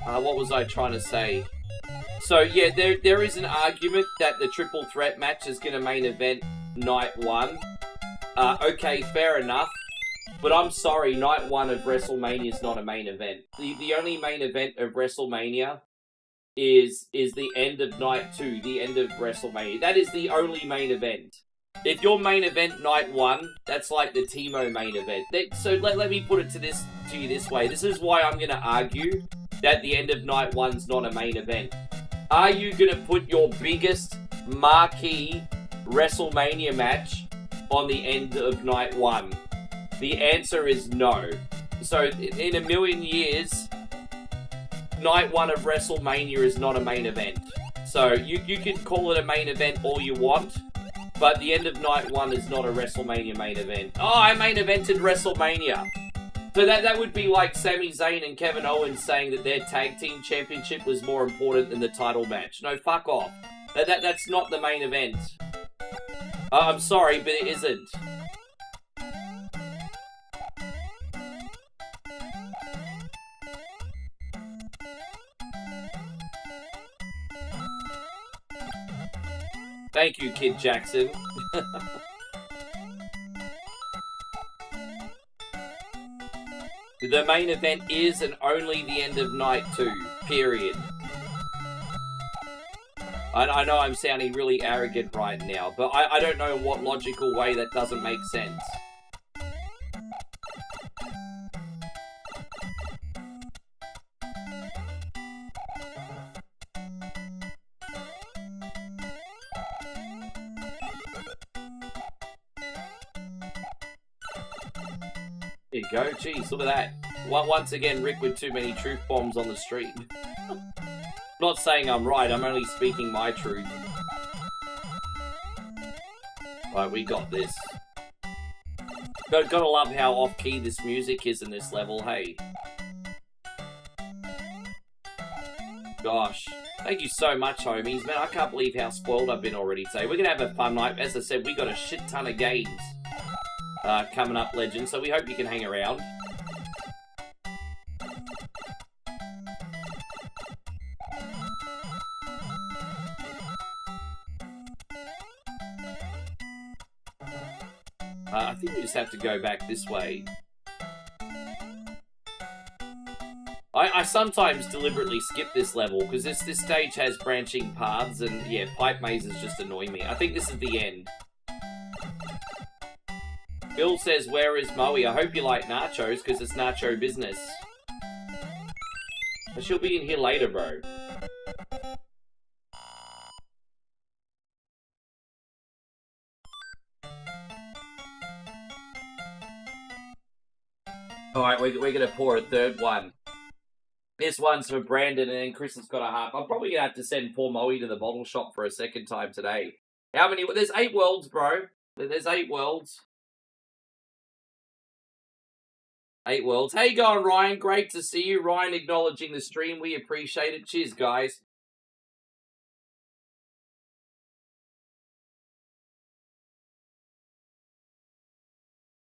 What was I trying to say? So, yeah, there is an argument that the triple threat match is going to main event night 1. Okay, fair enough. But I'm sorry, night 1 of WrestleMania is not a main event. The only main event of WrestleMania is the end of night 2, the end of WrestleMania. That is the only main event. If your main event night 1, that's like the Timo main event. So let me put it to you this way. This is why I'm going to argue that the end of night 1's not a main event. Are you going to put your biggest marquee WrestleMania match on the end of night 1? The answer is no. So, in a million years, night 1 of WrestleMania is not a main event. So, you can call it a main event all you want, but the end of night 1 is not a WrestleMania main event. Oh, I main evented WrestleMania. So that would be like Sami Zayn and Kevin Owens saying that their tag team championship was more important than the title match. No, fuck off. That's not the main event. I'm sorry, but it isn't. Thank you, Kid Jackson. The main event is and only the end of night 2, period. I know I'm sounding really arrogant right now, but I don't know in what logical way that doesn't make sense. There you go. Jeez, look at that. Once again, Rick with too many truth bombs on the street. Not saying I'm right, I'm only speaking my truth. Right, we got this. Gotta love how off-key this music is in this level, hey. Gosh. Thank you so much, homies. Man, I can't believe how spoiled I've been already today. We're gonna have a fun night. As I said, we got a shit ton of games coming up, Legend, so we hope you can hang around. I think we just have to go back this way. I sometimes deliberately skip this level, because this stage has branching paths, and yeah, pipe mazes just annoy me. I think this is the end. Bill says, where is Moe? I hope you like nachos, because it's nacho business. But she'll be in here later, bro. Alright, we're gonna pour a third one. This one's for Brandon, and then Chris has got a half. I'm probably gonna have to send poor Moe to the bottle shop for a second time today. How many? There's 8 worlds, bro. There's 8 worlds. 8 worlds. Hey, going, Ryan. Great to see you. Ryan acknowledging the stream. We appreciate it. Cheers, guys.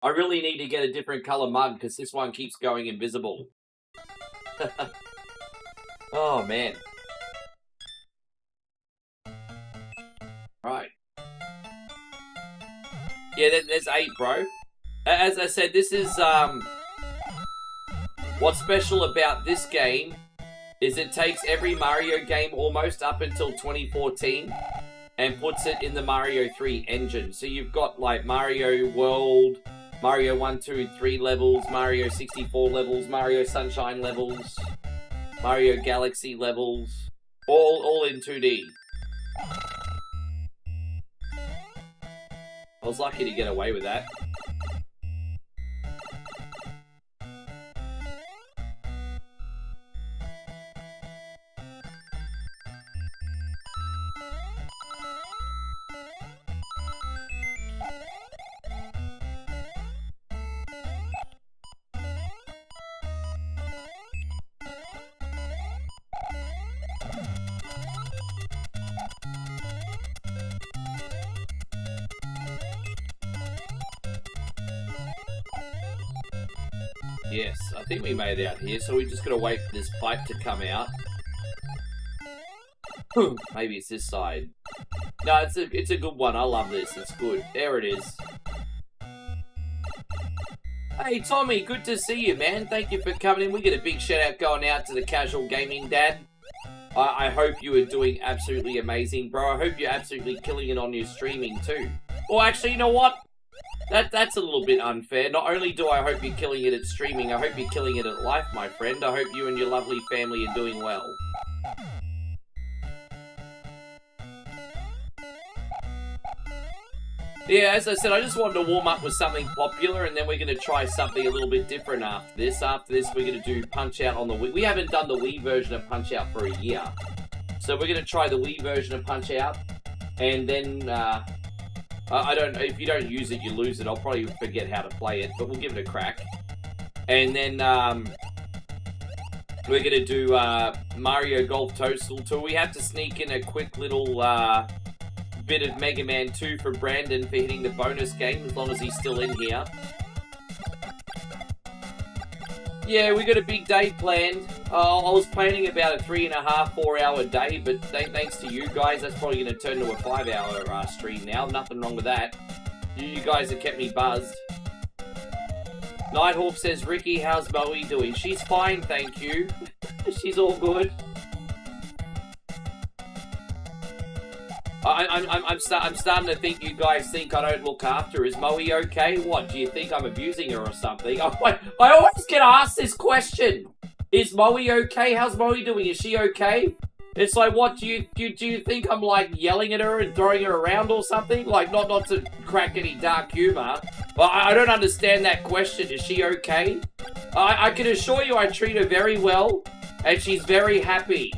I really need to get a different color mug because this one keeps going invisible. Oh, man. Right. Yeah, there's 8, bro. As I said, this is, what's special about this game is it takes every Mario game almost up until 2014 and puts it in the Mario 3 engine. So you've got, like, Mario World, Mario 1, 2, 3 levels, Mario 64 levels, Mario Sunshine levels, Mario Galaxy levels, all in 2D. I was lucky to get away with that. Yes, I think we made it out here, so we just gotta wait for this pipe to come out. Maybe it's this side. No, it's a good one. I love this. It's good. There it is. Hey, Tommy, good to see you, man. Thank you for coming in. We get a big shout-out going out to the Casual Gaming Dad. I hope you are doing absolutely amazing, bro. I hope you're absolutely killing it on your streaming, too. Or actually, you know what? That's a little bit unfair. Not only do I hope you're killing it at streaming, I hope you're killing it at life, my friend. I hope you and your lovely family are doing well. Yeah, as I said, I just wanted to warm up with something popular, and then we're going to try something a little bit different after this. After this, we're going to do Punch-Out on the Wii. We haven't done the Wii version of Punch-Out for a year. So we're going to try the Wii version of Punch-Out, and then, I don't know, if you don't use it, you lose it. I'll probably forget how to play it, but we'll give it a crack. And then, we're going to do, Mario Golf Toadstool Tour. We have to sneak in a quick little, bit of Mega Man 2 for Brandon for hitting the bonus game, as long as he's still in here. Yeah, we got a big day planned. I was planning about a 3.5, 4 hour day, but thanks to you guys, that's probably going to turn to a 5 hour stream now. Nothing wrong with that. You guys have kept me buzzed. Nighthawk says, Ricky, how's Bowie doing? She's fine, thank you. She's all good. I'm starting to think you guys think I don't look after her. Is Moe okay? What, do you think I'm abusing her or something? I always get asked this question. Is Moe okay? How's Moe doing? Is she okay? It's like, what, do you think I'm, like, yelling at her and throwing her around or something? Like, not to crack any dark humor. I don't understand that question. Is she okay? I can assure you I treat her very well, and she's very happy.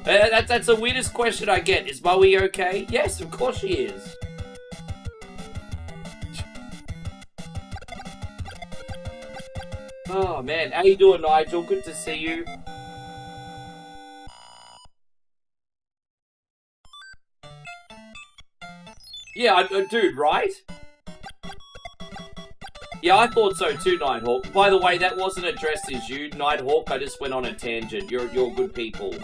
That's the weirdest question I get. Is Moe okay? Yes, of course she is. Oh, man. How you doing, Nigel? Good to see you. Yeah, dude, right? Yeah, I thought so too, Nighthawk. By the way, that wasn't addressed as you, Nighthawk. I just went on a tangent. You're good people.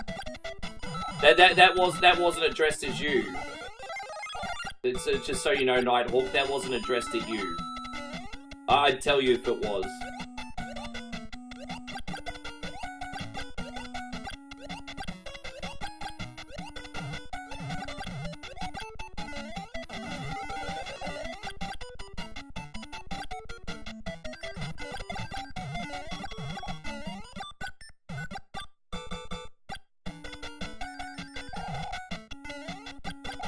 That wasn't addressed as you. It's just so you know, Nighthawk, that wasn't addressed at you. I'd tell you if it was.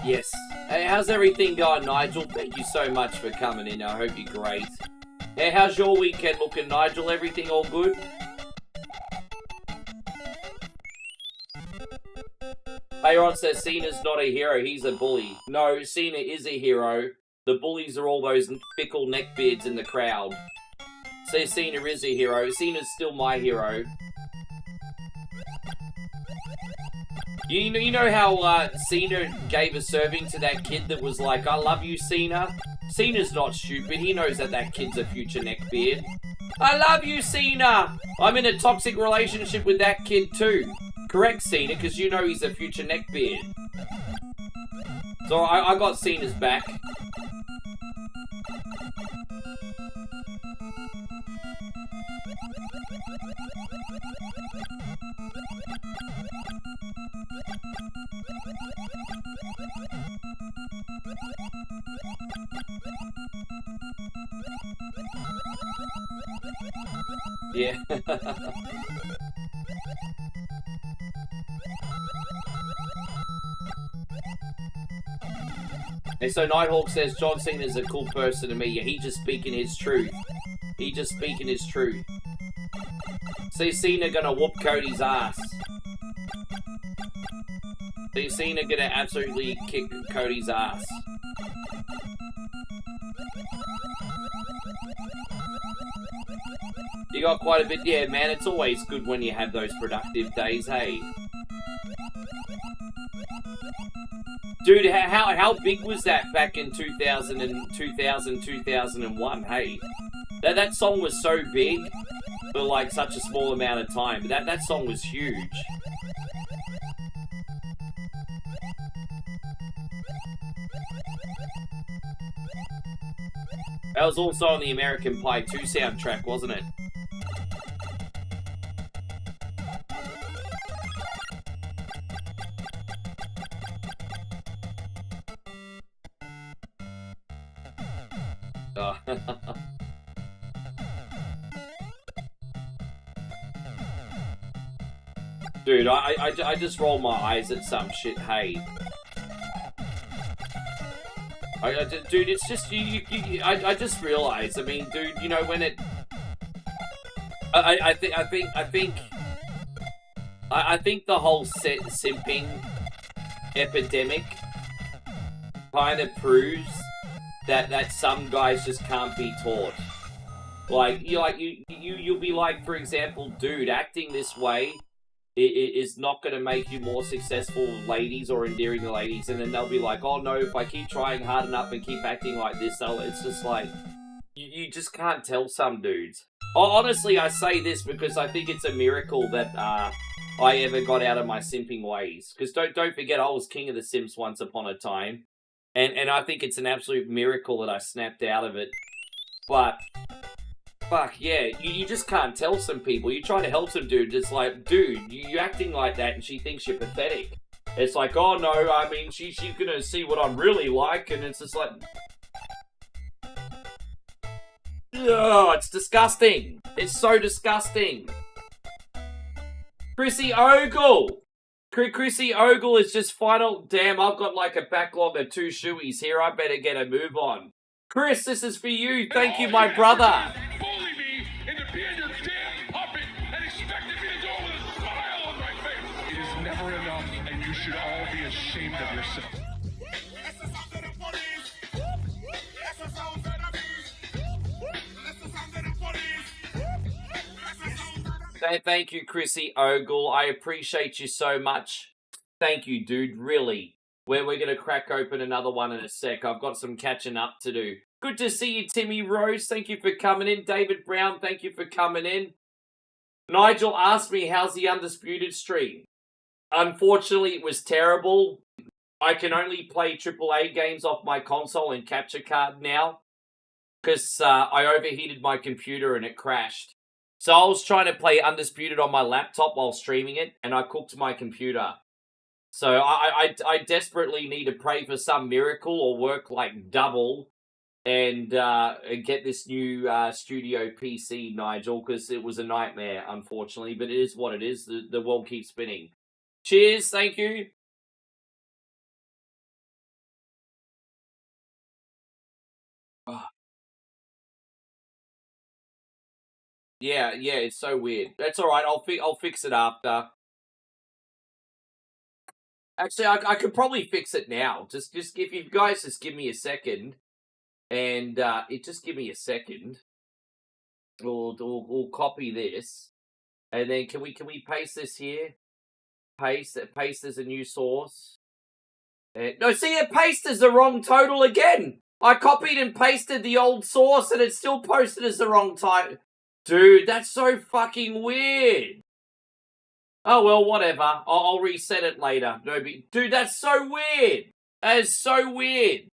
Yes. Hey, how's everything going, Nigel? Thank you so much for coming in. I hope you're great. Hey, how's your weekend looking, Nigel? Everything all good? Hey, Ron says Cena's not a hero, he's a bully. No, Cena is a hero. The bullies are all those fickle neckbeards in the crowd. So Cena is a hero. Cena's still my hero. You know how Cena gave a serving to that kid that was like, I love you, Cena? Cena's not stupid. He knows that kid's a future neckbeard. I love you, Cena! I'm in a toxic relationship with that kid too. Correct, Cena, because you know he's a future neckbeard. So I got Cena's back. Yeah. And so Nighthawk says John Cena's a cool person to me. Yeah, he just speaking his truth. He just speaking his truth. See Cena gonna whoop Cody's ass. See Cena gonna absolutely kick Cody's ass. You got quite a bit, yeah, man. It's always good when you have those productive days, hey. Dude, how big was that back in 2001, hey? That song was so big for like such a small amount of time. That song was huge. That was also on the American Pie 2 soundtrack, wasn't it? Oh. Dude, I just roll my eyes at some shit, hey. Dude, it's just, I just realized, I mean, dude, you know, when it... I think the whole simping epidemic kind of proves that some guys just can't be taught. Like, you'll be like, for example, dude, acting this way is not going to make you more successful with ladies or endearing to ladies, and then they'll be like, oh no, if I keep trying hard enough and keep acting like this, it's just like, you just can't tell some dudes. Honestly, I say this because I think it's a miracle that I ever got out of my simping ways. Because don't forget, I was king of the Sims once upon a time, and I think it's an absolute miracle that I snapped out of it. But fuck, yeah, you just can't tell some people. You try to help some dude, it's like, dude, you acting like that and she thinks you're pathetic. It's like, oh no, I mean, she's gonna see what I'm really like, and it's just like... Ugh, it's disgusting. It's so disgusting. Chrissy Ogle! Chrissy Ogle is just final... Damn, I've got like a backlog of 2 shoeies here. I better get a move on. Chris, this is for you. Thank you, my brother. Bully me into being your damn puppet and expected me to do it with a smile on my face. It is never enough, and you should all be ashamed of yourself. Thank you, Chrissy Ogle. I appreciate you so much. Thank you, dude. Really. We're going to crack open another one in a sec. I've got some catching up to do. Good to see you, Timmy Rose. Thank you for coming in. David Brown, thank you for coming in. Nigel asked me, how's the Undisputed stream? Unfortunately, it was terrible. I can only play AAA games off my console and capture card now because I overheated my computer and it crashed. So I was trying to play Undisputed on my laptop while streaming it, and I cooked my computer. So I desperately need to pray for some miracle or work like double and get this new studio PC, Nigel, because it was a nightmare, unfortunately. But it is what it is. The world keeps spinning. Cheers, thank you. Oh. Yeah, it's so weird. That's all right. I'll fix it after. Actually, I could probably fix it now. Just if you guys just give me a second, and just give me a second. We'll copy this, and then can we paste this here? Paste as a new source. No, see, it pasted the wrong total again. I copied and pasted the old source, and it's still posted as the wrong title. Dude, that's so fucking weird. Oh, well, whatever. I'll reset it later. No, dude, that's so weird. That is so weird.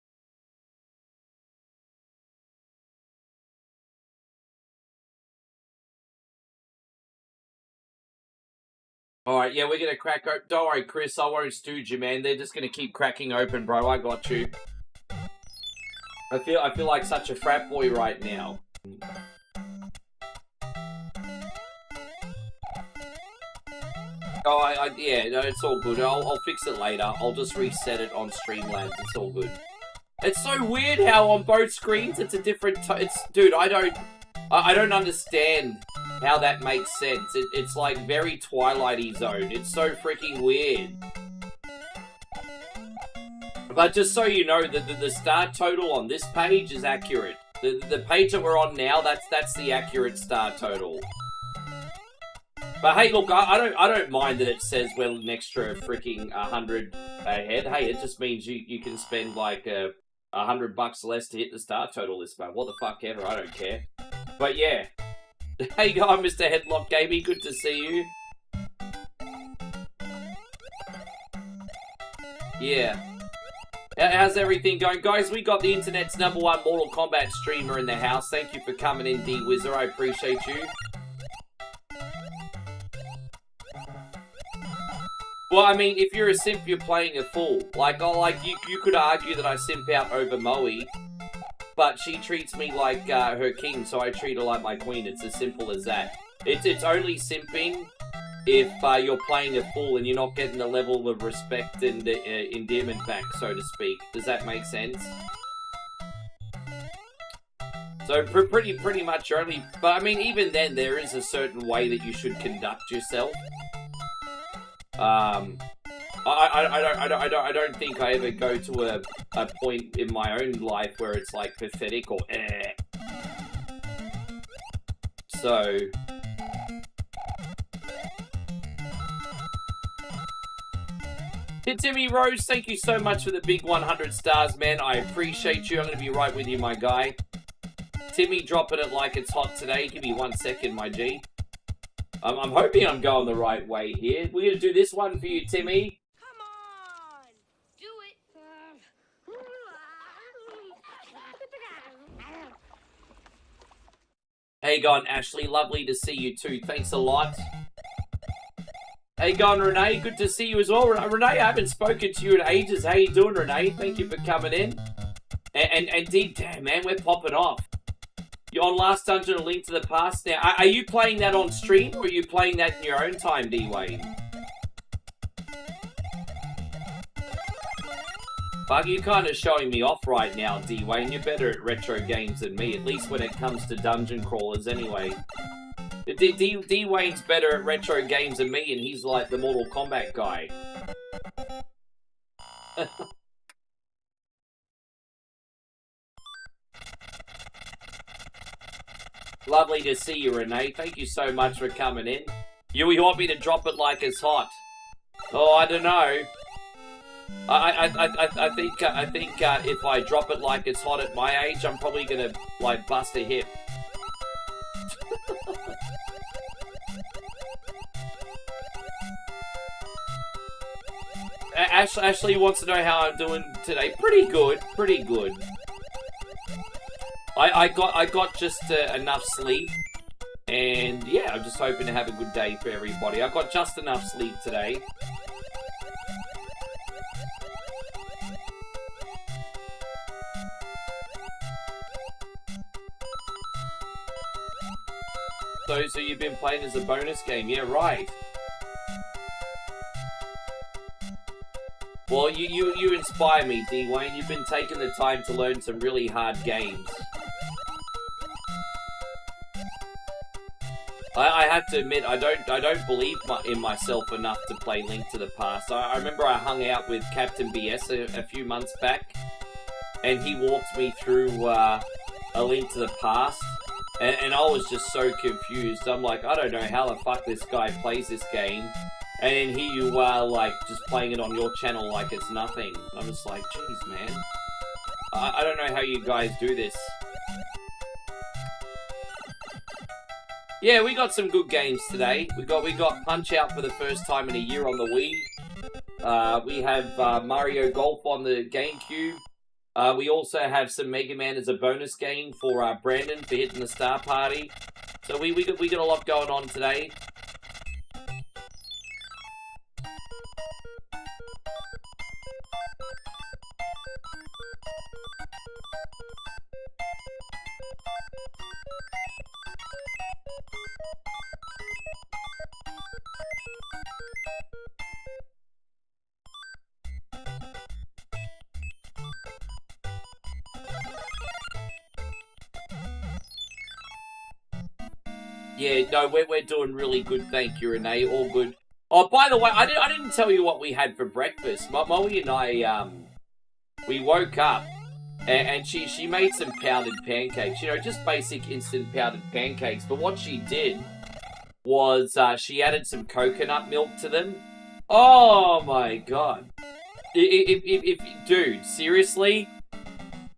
Alright, yeah, we're gonna crack open. Don't worry, Chris, I won't stooge you, man. They're just gonna keep cracking open, bro. I got you. I feel like such a frat boy right now. Oh, yeah, no, it's all good. I'll fix it later. I'll just reset it on Streamlabs. It's all good. It's so weird how on both screens it's a different... Dude, I don't understand how that makes sense. It's like very Twilight-y Zone. It's so freaking weird. But just so you know, the start total on this page is accurate. The page that we're on now, that's the accurate start total. But hey, look, I don't mind that it says we're an extra freaking 100 ahead. Hey, it just means you can spend like $100 less to hit the start total this month. What the fuck ever, I don't care. But yeah. Hey, guy, Mr. Headlock Gaming. Good to see you. Yeah. How's everything going? Guys, we got the internet's #1 Mortal Kombat streamer in the house. Thank you for coming in, D-Wizzer. I appreciate you. Well, I mean, if you're a simp, you're playing a fool. Like, you could argue that I simp out over Moe, but she treats me like her king, so I treat her like my queen. It's as simple as that. It's only simping if you're playing a fool and you're not getting the level of respect and endearment back, so to speak. Does that make sense? So pretty much only, but I mean, even then, there is a certain way that you should conduct yourself. I don't think I ever go to a point in my own life where it's like pathetic or eh. So. Timmy Rose, thank you so much for the big 100 stars, man. I appreciate you. I'm going to be right with you, my guy. Timmy dropping it like it's hot today. Give me 1 second, my G. I'm hoping I'm going the right way here. We're going to do this one for you, Timmy. Come on, do it. Hey, gone, Ashley. Lovely to see you too. Thanks a lot. Hey, gone, Renee. Good to see you as well. Renee, I haven't spoken to you in ages. How you doing, Renee? Thank you for coming in. And damn, man, we're popping off. You're on Last Dungeon, A Link to the Past now. Are you playing that on stream, or are you playing that in your own time, D-Wayne? Bug, you're kind of showing me off right now, D-Wayne. You're better at retro games than me, at least when it comes to dungeon crawlers anyway. D-Wayne's better at retro games than me, and he's like the Mortal Kombat guy. Lovely to see you, Renee. Thank you so much for coming in. You want me to drop it like it's hot? Oh, I don't know. I think if I drop it like it's hot at my age, I'm probably gonna like bust a hip. Ashley wants to know how I'm doing today. Pretty good, pretty good. I got just enough sleep, and yeah, I'm just hoping to have a good day for everybody. I got just enough sleep today. So you've been playing as a bonus game, yeah, right. Well, you inspire me, D-Wayne. You've been taking the time to learn some really hard games. I have to admit, I don't believe in myself enough to play Link to the Past. I remember I hung out with Captain BS a few months back, and he walked me through A Link to the Past, and I was just so confused. I'm like, I don't know how the fuck this guy plays this game. And then here you are, like, just playing it on your channel like it's nothing. I'm just like, jeez, man. I don't know how you guys do this. Yeah, we got some good games today. We got Punch-Out for the first time in a year on the Wii. We have Mario Golf on the GameCube. We also have some Mega Man as a bonus game for Brandon for hitting the Star Party. So we got a lot going on today. Yeah, no, we're doing really good, thank you, Renee. All good. Oh, by the way, I didn't tell you what we had for breakfast. Moe and I, we woke up, and she made some powdered pancakes. You know, just basic instant powdered pancakes. But what she did was she added some coconut milk to them. Oh my god! If dude, seriously,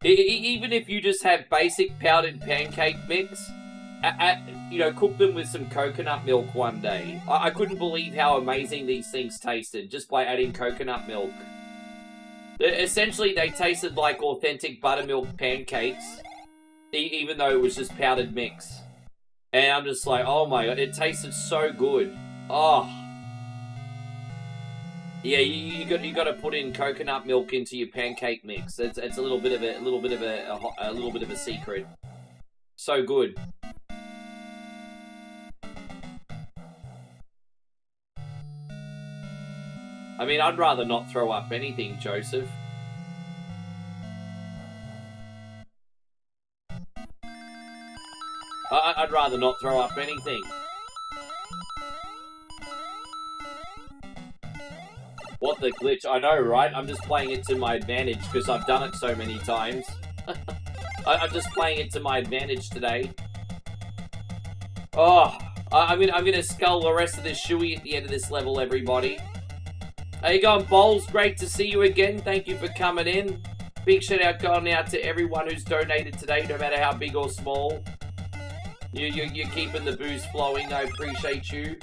even if you just have basic powdered pancake mix, you know, cook them with some coconut milk one day. I couldn't believe how amazing these things tasted just by adding coconut milk. Essentially, they tasted like authentic buttermilk pancakes, even though it was just powdered mix. And I'm just like, oh my god, it tasted so good. Oh. Yeah, you got to put in coconut milk into your pancake mix. It's a little bit of a secret. So good. I mean, I'd rather not throw up anything, Joseph. I'd rather not throw up anything. What the glitch? I know, right? I'm just playing it to my advantage because I've done it so many times. I'm just playing it to my advantage today. Oh, I'm gonna skull the rest of this shoey at the end of this level, everybody. How you going, Bowls? Great to see you again. Thank you for coming in. Big shout out going out to everyone who's donated today, no matter how big or small. You're keeping the booze flowing. I appreciate you.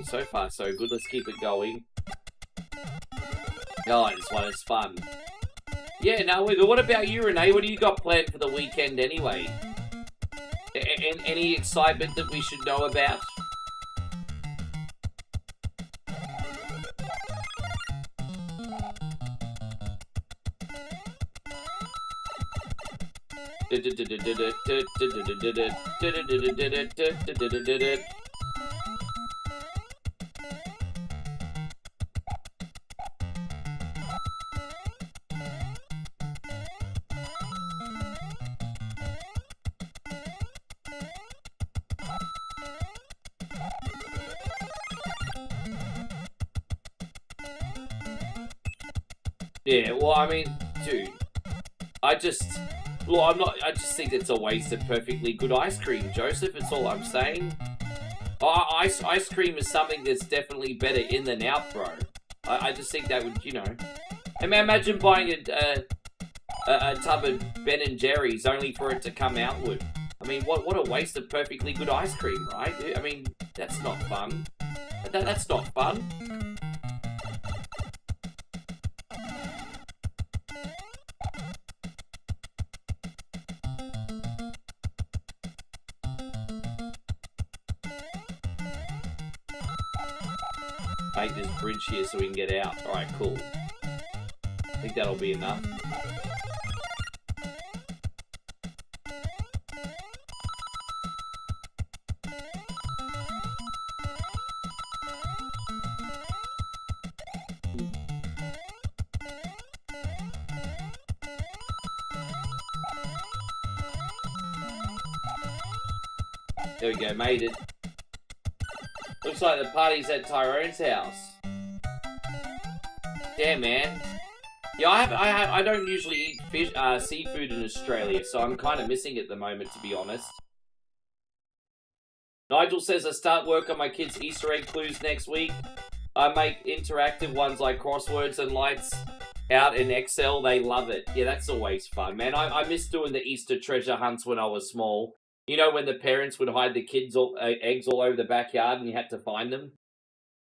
So far, so good. Let's keep it going. Oh, this one is fun. Yeah, no, what about you, Renee? What do you got planned for the weekend anyway? Any excitement that we should know about? Yeah, well, I mean, dude, I just think it's a waste of perfectly good ice cream, Joseph. It's all I'm saying. Ice cream is something that's definitely better in than out, bro. I just think that would, you know. I mean, imagine buying a tub of Ben and Jerry's only for it to come outward. I mean, what a waste of perfectly good ice cream, right? I mean, that's not fun. That's not fun. Make this bridge here so we can get out. Alright, cool. I think that'll be enough. There we go, made it. Looks like the party's at Tyrone's house. Damn, man. Yeah, I don't usually eat seafood in Australia, so I'm kind of missing it at the moment, to be honest. Nigel says I start work on my kids' Easter egg clues next week. I make interactive ones like crosswords and lights out in Excel. They love it. Yeah, that's always fun, man. I miss doing the Easter treasure hunts when I was small. You know, when the parents would hide the kids' eggs all over the backyard and you had to find them?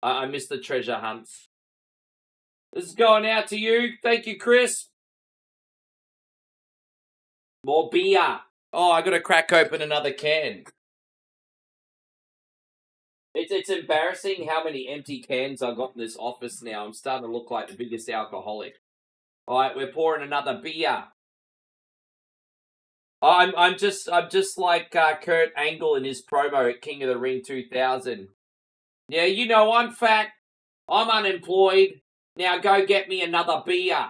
I miss the treasure hunts. This is going out to you. Thank you, Chris. More beer. Oh, I got to crack open another can. It's embarrassing how many empty cans I've got in this office now. I'm starting to look like the biggest alcoholic. All right, we're pouring another beer. I'm just like Kurt Angle in his promo at King of the Ring 2000. Yeah, you know, I'm fat. I'm unemployed. Now go get me another beer.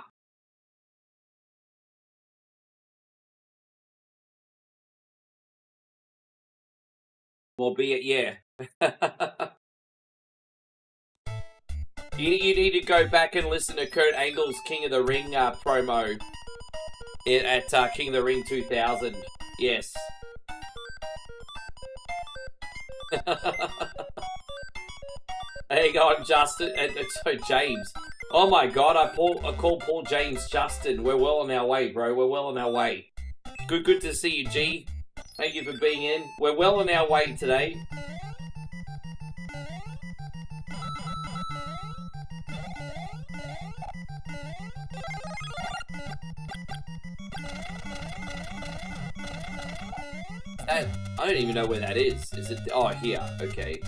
More beer, yeah. You need to go back and listen to Kurt Angle's King of the Ring promo. at King of the Ring 2000. Yes. There you go, I'm Justin. So James. Oh my god, I call Paul James Justin. We're well on our way, bro. We're well on our way. Good to see you, G. Thank you for being in. We're well on our way today. I don't even know where that is. Is it? Oh, here. Okay.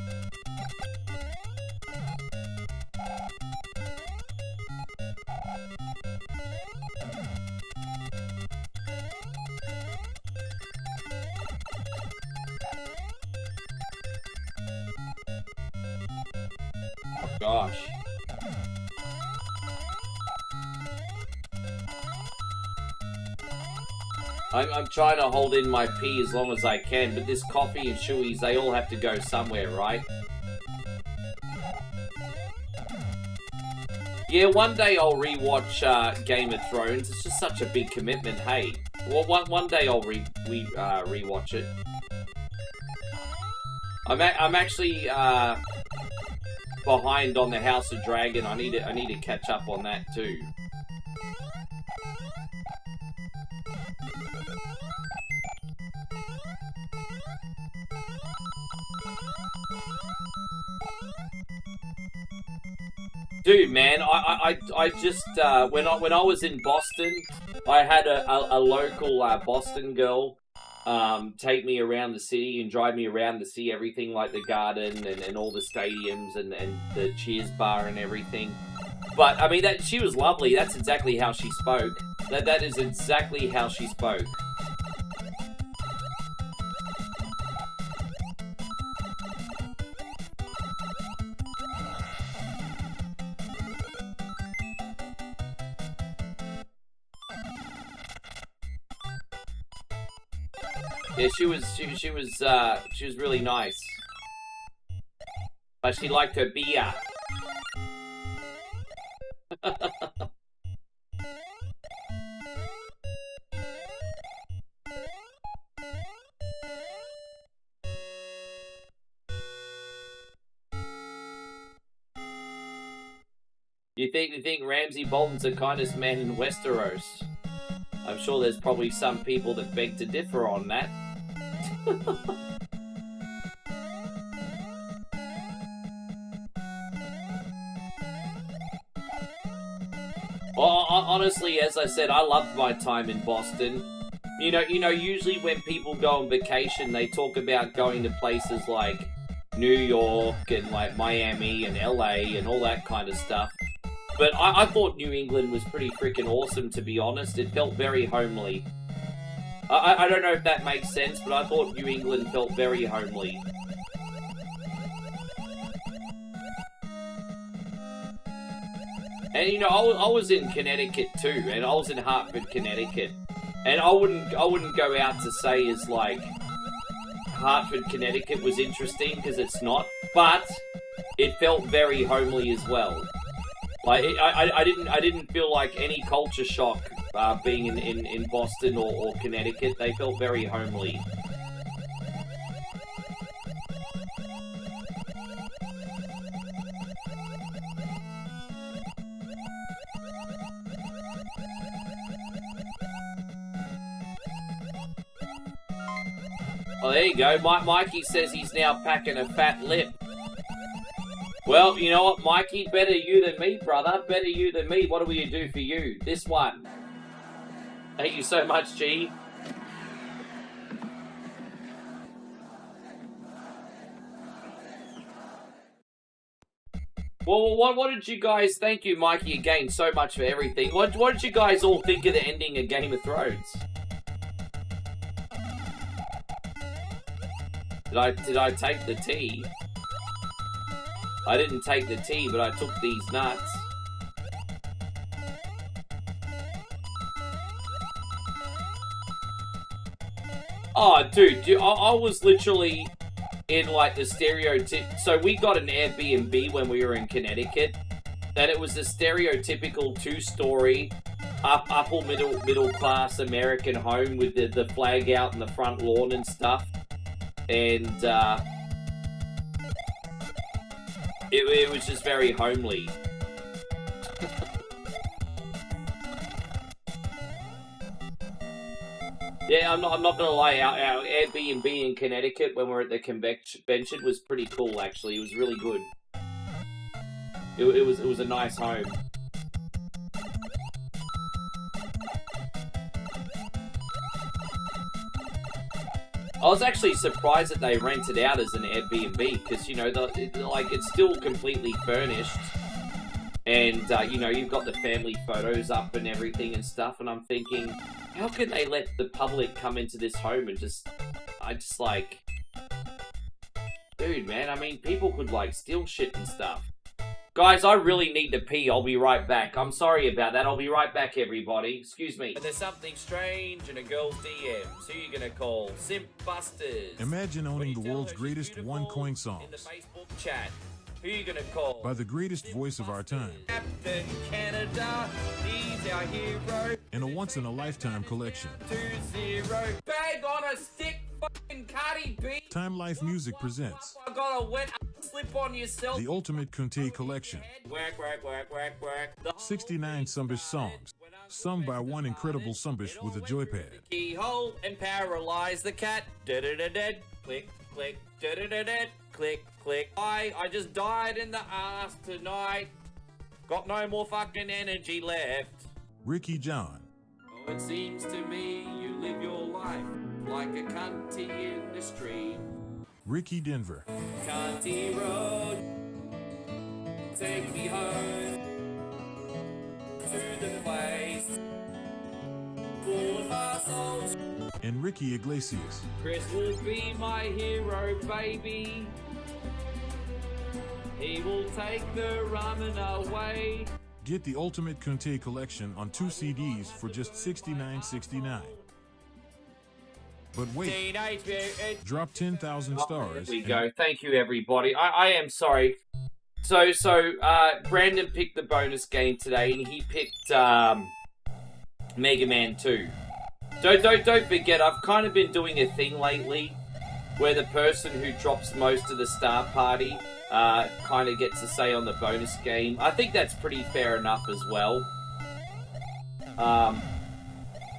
Oh, gosh. I'm trying to hold in my pee as long as I can, but this coffee and shoeies, they all have to go somewhere, right? Yeah, one day I'll rewatch Game of Thrones. It's just such a big commitment, hey. Well, one day I'll rewatch it. I'm actually behind on the House of Dragon. I need to catch up on that too. Dude, man, I just when I was in Boston, I had a local Boston girl take me around the city and drive me around to see everything like the Garden and all the stadiums and the Cheers bar and everything. But I mean, she was lovely. That's exactly how she spoke. That is exactly how she spoke. Yeah, she was really nice. But she liked her beer. You think Ramsay Bolton's the kindest man in Westeros? I'm sure there's probably some people that beg to differ on that. Well, honestly, as I said, I loved my time in Boston. You know, usually when people go on vacation, they talk about going to places like New York and like Miami and LA and all that kind of stuff. But I thought New England was pretty freaking awesome, to be honest. It felt very homely. I don't know if that makes sense, but I thought New England felt very homely. And you know, I was in Connecticut too, and I was in Hartford, Connecticut. And I wouldn't go out to say as like Hartford, Connecticut was interesting, because it's not. But it felt very homely as well. Like I didn't feel like any culture shock being in Boston or Connecticut. They felt very homely. Oh, there you go. Mikey says he's now packing a fat lip. Well, you know what, Mikey? Better you than me, brother. Better you than me. What do we do for you? This one. Thank you so much, G. Well, what did you guys... Thank you, Mikey, again, so much for everything. What did you guys all think of the ending of Game of Thrones? Did I take the tea? I didn't take the tea, but I took these nuts. Oh, dude, I was literally in, like, the stereotype... So we got an Airbnb when we were in Connecticut, and it was the stereotypical two-story upper middle class American home with the flag out in the front lawn and stuff, and it was just very homely. Yeah, I'm not gonna lie. Our Airbnb in Connecticut when we were at the convention was pretty cool. Actually, it was really good. It was a nice home. I was actually surprised that they rented out as an Airbnb because, you know, like it's still completely furnished, and you know, you've got the family photos up and everything and stuff. And I'm thinking, how can they let the public come into this home and I just like, dude, man. I mean, people could like steal shit and stuff. Guys, I really need to pee. I'll be right back. I'm sorry about that. I'll be right back, everybody. Excuse me. There's something strange in a girl's DMs. Who you gonna call? Simp Busters. Imagine owning the world's greatest one-coin songs. In the Facebook chat. Who you gonna call? By the greatest voice of our time. Captain Canada, he's our hero. In a once-in-a-lifetime collection. 2-0. Bag on a stick, fucking Cardi B. Time Life Music presents. I got a wet slip on yourself. The Ultimate Kunte Collection. Work, work, work, work, work. 69 Sumbish songs. Sung by one incredible Sumbish with a joypad. Keyhole and paralyze the cat. Da-da-da-da. Click, click. Da-da-da-da. Click, click. I just died in the ass tonight. Got no more fucking energy left. Ricky John. Oh, it seems to me you live your life like a cunty in the stream. Ricky Denver. Cunty road, take me home to the place full of assholes. And Ricky Iglesias. Chris will be my hero, baby. He will take the ramen away. Get the Ultimate Kunte Collection on 2 CDs for just $69.69. But wait, drop 10,000 stars. There we go. Thank you, everybody. I am sorry. So, Brandon picked the bonus game today, and he picked Mega Man 2. Don't forget, I've kind of been doing a thing lately where the person who drops most of the star party kind of gets a say on the bonus game. I think that's pretty fair enough as well.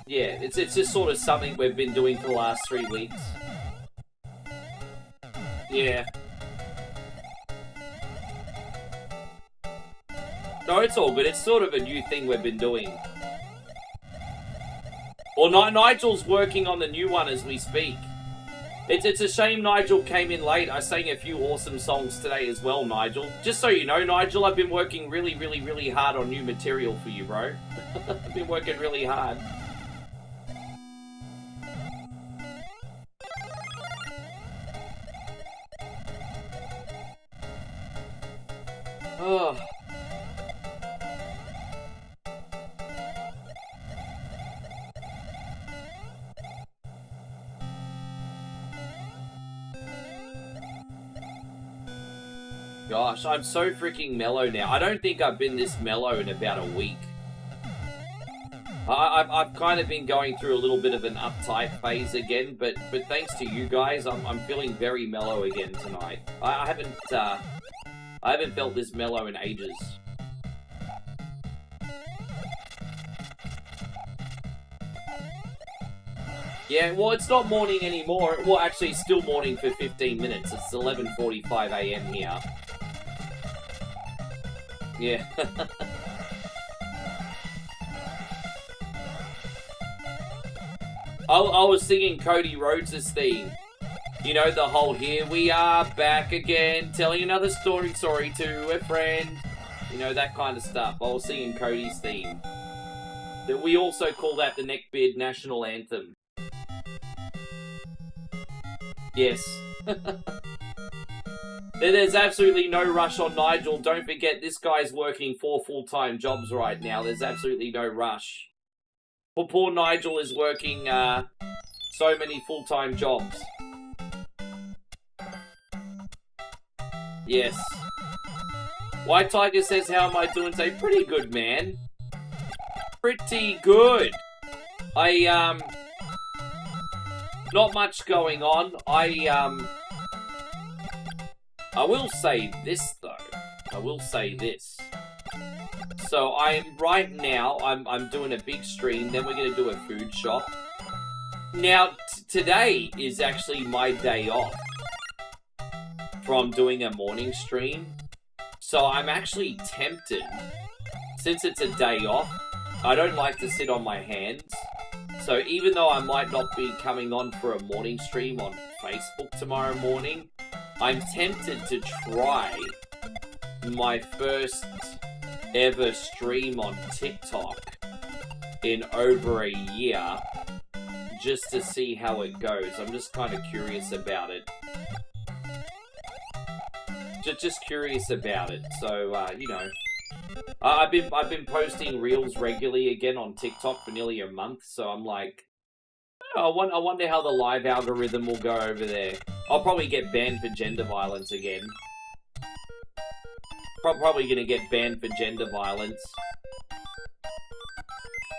Yeah, it's just sort of something we've been doing for the last 3 weeks. Yeah. No, it's all good. It's sort of a new thing we've been doing. Well, Nigel's working on the new one as we speak. It's a shame Nigel came in late. I sang a few awesome songs today as well, Nigel. Just so you know, Nigel, I've been working really, really, really hard on new material for you, bro. I've been working really hard. Oh. Gosh, I'm so freaking mellow now. I don't think I've been this mellow in about a week. I've kind of been going through a little bit of an uptight phase again, but thanks to you guys, I'm feeling very mellow again tonight. I haven't felt this mellow in ages. Yeah, well, it's not morning anymore. Well, actually, it's still morning for 15 minutes. It's 11:45 a.m. here. Yeah. I was singing Cody Rhodes' theme. You know, the whole "here we are back again, telling another story to a friend." You know, that kind of stuff. I was singing Cody's theme. We also call that the Neckbeard National Anthem. Yes. There's absolutely no rush on Nigel. Don't forget, this guy's working 4 full-time jobs right now. There's absolutely no rush. Poor Nigel is working so many full-time jobs. Yes. White Tiger says, how am I doing today? Pretty good, man. Pretty good. Not much going on. I will say this, though. I will say this. So, right now, I'm doing a big stream, then we're going to do a food shop. Now, today is actually my day off from doing a morning stream. So, I'm actually tempted. Since it's a day off, I don't like to sit on my hands. So even though I might not be coming on for a morning stream on Facebook tomorrow morning, I'm tempted to try my first ever stream on TikTok in over a year just to see how it goes. I'm just kind of curious about it. Just curious about it. So, you know. I've been posting reels regularly again on TikTok for nearly a month, so I'm like, I wonder how the live algorithm will go over there. I'll probably get banned for gender violence again. Probably gonna get banned for gender violence.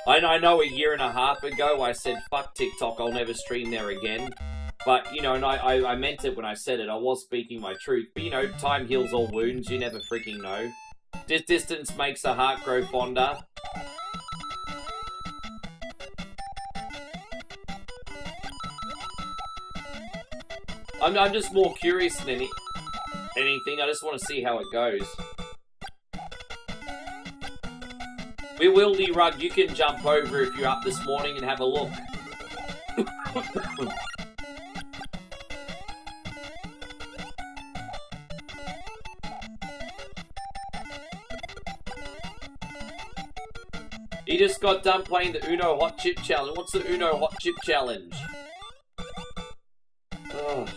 I know a year and a half ago I said, fuck TikTok, I'll never stream there again. But, you know, and I meant it when I said it, I was speaking my truth. But, you know, time heals all wounds, you never freaking know. Distance makes the heart grow fonder. I'm just more curious than anything. I just want to see how it goes. Wildy Rug, you can jump over if you're up this morning and have a look. He just got done playing the Uno Hot Chip Challenge. What's the Uno Hot Chip Challenge? Oh.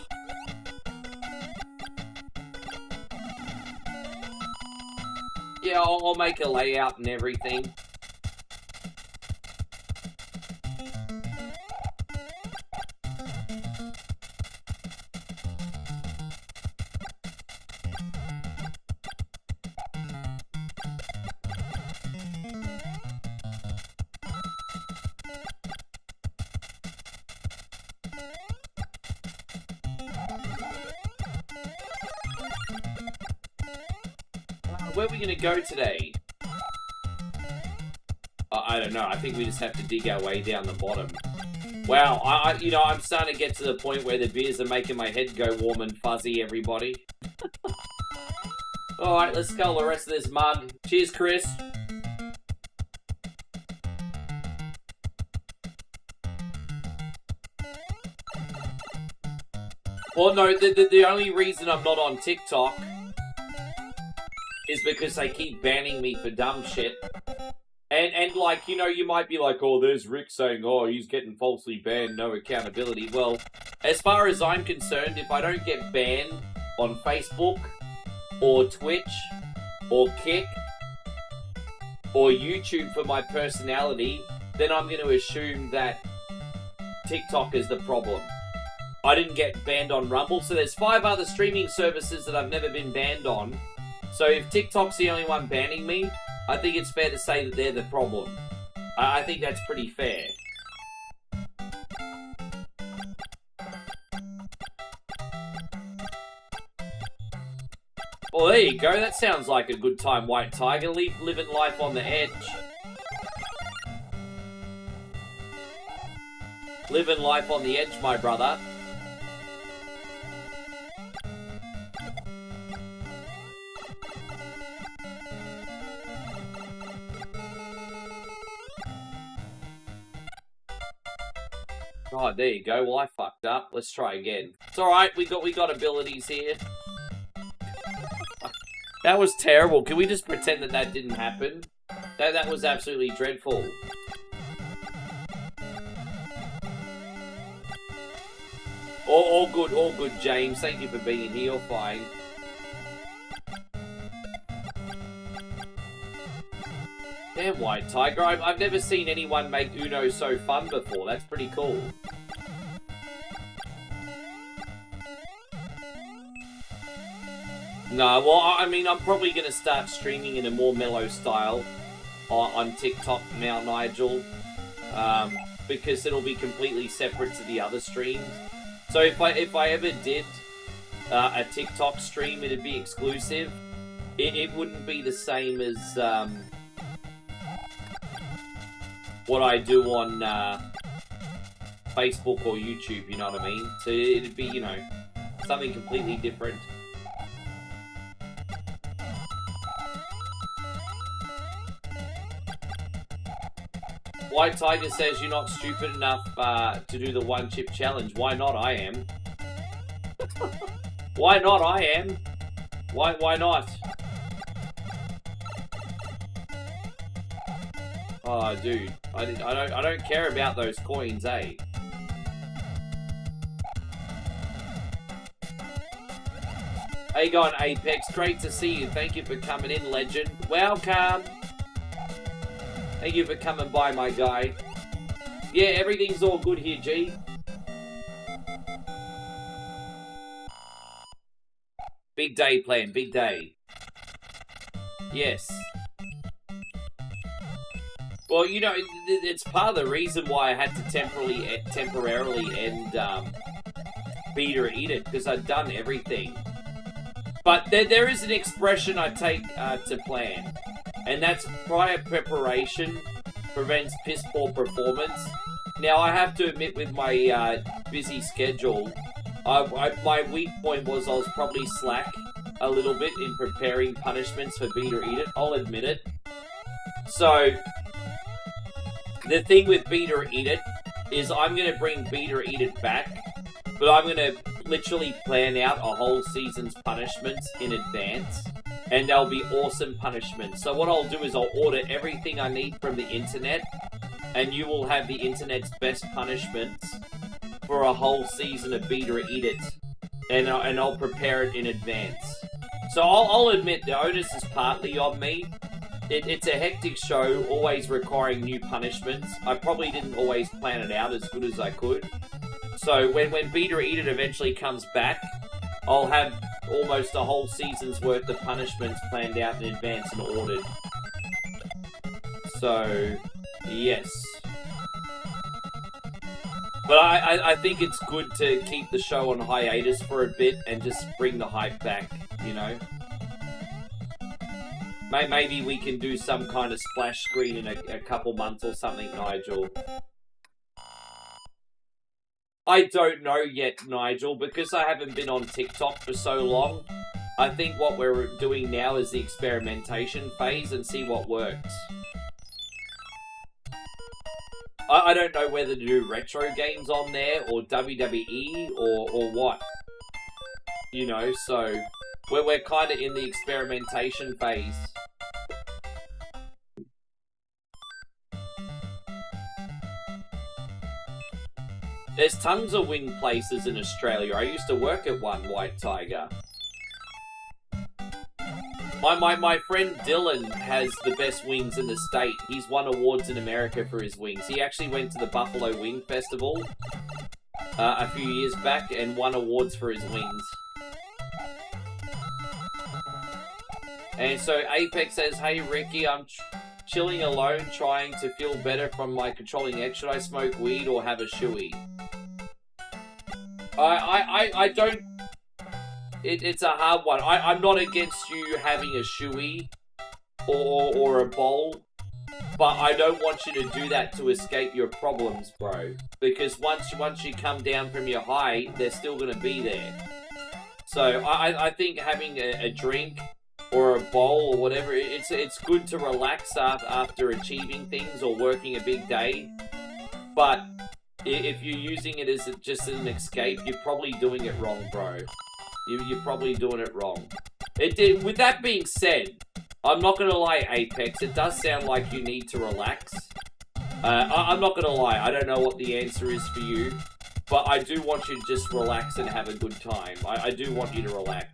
Yeah, I'll make a layout and everything. Where are we going to go today? I don't know. I think we just have to dig our way down the bottom. Wow, you know, I'm starting to get to the point where the beers are making my head go warm and fuzzy, everybody. Alright, let's cull the rest of this mug. Cheers, Chris. Well, no, the only reason I'm not on TikTok is because they keep banning me for dumb shit. And like, you know, you might be like, oh, there's Rick saying, oh, he's getting falsely banned, no accountability. Well, as far as I'm concerned, if I don't get banned on Facebook, or Twitch, or Kick, or YouTube for my personality, then I'm going to assume that TikTok is the problem. I didn't get banned on Rumble, so there's 5 other streaming services that I've never been banned on. So if TikTok's the only one banning me, I think it's fair to say that they're the problem. I think that's pretty fair. Well, there you go. That sounds like a good time, White Tiger. Living life on the edge. Living life on the edge, my brother. Oh, there you go. Well, I fucked up. Let's try again. It's alright. We got abilities here. That was terrible. Can we just pretend that that didn't happen? That was absolutely dreadful. All good, James. Thank you for being here. You're fine. Damn, White Tiger. I've never seen anyone make Uno so fun before. That's pretty cool. No, well, I mean, I'm probably going to start streaming in a more mellow style. on TikTok now, Nigel, because it'll be completely separate to the other streams. So if I ever did a TikTok stream, it'd be exclusive. It wouldn't be the same as what I do on Facebook or YouTube, you know what I mean? So it'd be, you know, something completely different. White Tiger says you're not stupid enough to do the one chip challenge. Why not? I am. Why not? I am. Why not? Oh, dude, I don't care about those coins, eh? How you going, Apex? Great to see you. Thank you for coming in, legend. Welcome. Thank you for coming by, my guy. Yeah, everything's all good here, G. Big day plan, big day. Yes. Well, you know, it's part of the reason why I had to temporarily end Beat or Eat It, because I'd done everything. But there is an expression I take to plan, and that's prior preparation prevents piss poor performance. Now, I have to admit, with my busy schedule, my weak point was I was probably slack a little bit in preparing punishments for Beat or Eat It. I'll admit it. So, the thing with Beat or Eat It is I'm going to bring Beat or Eat It back, but I'm going to literally plan out a whole season's punishments in advance, and they'll be awesome punishments. So what I'll do is I'll order everything I need from the internet, and you will have the internet's best punishments for a whole season of Beat or Eat It, and I'll prepare it in advance. So I'll admit the onus is partly on me. It's a hectic show, always requiring new punishments. I probably didn't always plan it out as good as I could. So when Beat or Eat It eventually comes back, I'll have almost a whole season's worth of punishments planned out in advance and ordered. So, yes. But I think it's good to keep the show on hiatus for a bit and just bring the hype back, you know? Maybe we can do some kind of splash screen in a couple months or something, Nigel. I don't know yet, Nigel, because I haven't been on TikTok for so long. I think what we're doing now is the experimentation phase and see what works. I don't know whether to do retro games on there, or WWE, or what. You know, so we're kind of in the experimentation phase. There's tons of wing places in Australia. I used to work at one, White Tiger. My friend Dylan has the best wings in the state. He's won awards in America for his wings. He actually went to the Buffalo Wing Festival a few years back and won awards for his wings. And so Apex says, hey Ricky, I'm chilling alone trying to feel better from my controlling X. Should I smoke weed or have a shoey? I don't... It's a hard one. I'm not against you having a shoey or a bowl, but I don't want you to do that to escape your problems, bro. Because once you come down from your high, they're still going to be there. So I think having a drink or a bowl or whatever, it's good to relax after achieving things or working a big day. But if you're using it as just an escape, you're probably doing it wrong, bro. You're probably doing it wrong. With that being said, I'm not going to lie, Apex, it does sound like you need to relax. I'm not going to lie, I don't know what the answer is for you, but I do want you to just relax and have a good time. I do want you to relax.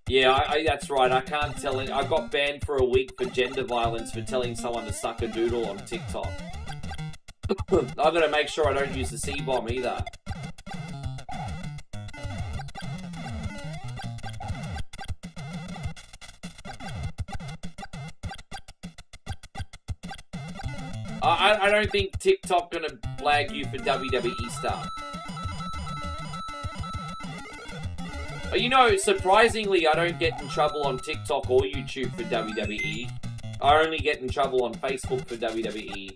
Yeah, that's right. I can't tell it. I got banned for a week for gender violence for telling someone to suck a doodle on TikTok. I've got to make sure I don't use the C-bomb either. I don't think TikTok gonna flag you for WWE stuff. But you know, surprisingly, I don't get in trouble on TikTok or YouTube for WWE. I only get in trouble on Facebook for WWE.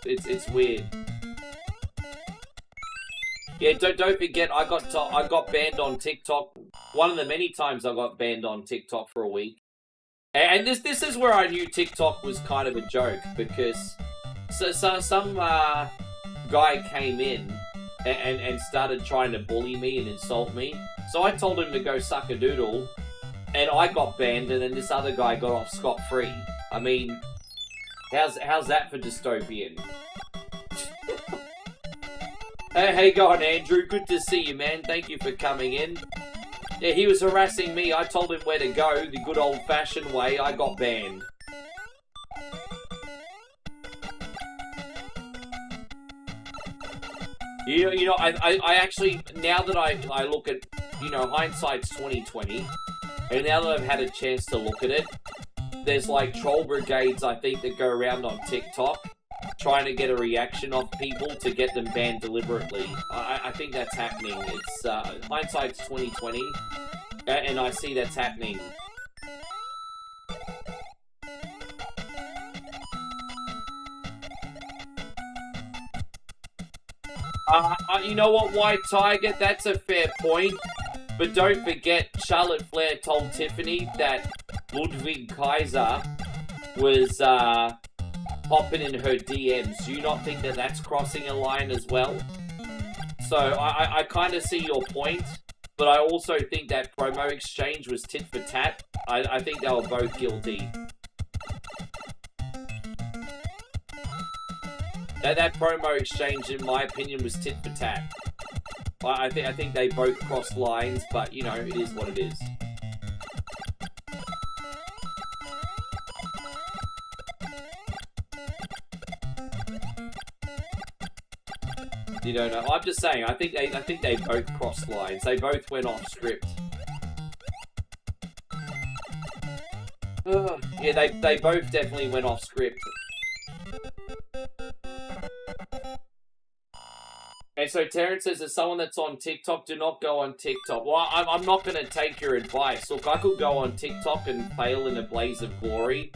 It's weird. Yeah, don't forget, I got banned on TikTok. One of the many times I got banned on TikTok for a week. And this is where I knew TikTok was kind of a joke, because some guy came in and started trying to bully me and insult me. So I told him to go suck a doodle, and I got banned, and then this other guy got off scot-free. I mean, how's that for dystopian? Hey, go on, Andrew. Good to see you, man. Thank you for coming in. Yeah, he was harassing me. I told him where to go, the good old-fashioned way. I got banned. You know, I actually, now that I look at, you know, hindsight's 2020, and now that I've had a chance to look at it, there's like troll brigades, I think, that go around on TikTok trying to get a reaction off people to get them banned deliberately. I think that's happening. It's hindsight's 2020, and I see that's happening. You know what, White Tiger? That's a fair point. But don't forget, Charlotte Flair told Tiffany that Ludwig Kaiser was popping in her DMs. Do you not think that that's crossing a line as well? So I kind of see your point, but I also think that promo exchange was tit for tat. I think they were both guilty. That promo exchange, in my opinion, was tit for tat. I think they both crossed lines, but, you know, it is what it is. You don't know. I'm just saying. I think they both crossed lines. They both went off script. Yeah, they both definitely went off script. And so Terrence says, as someone that's on TikTok, do not go on TikTok. Well, I'm not going to take your advice. Look, I could go on TikTok and fail in a blaze of glory.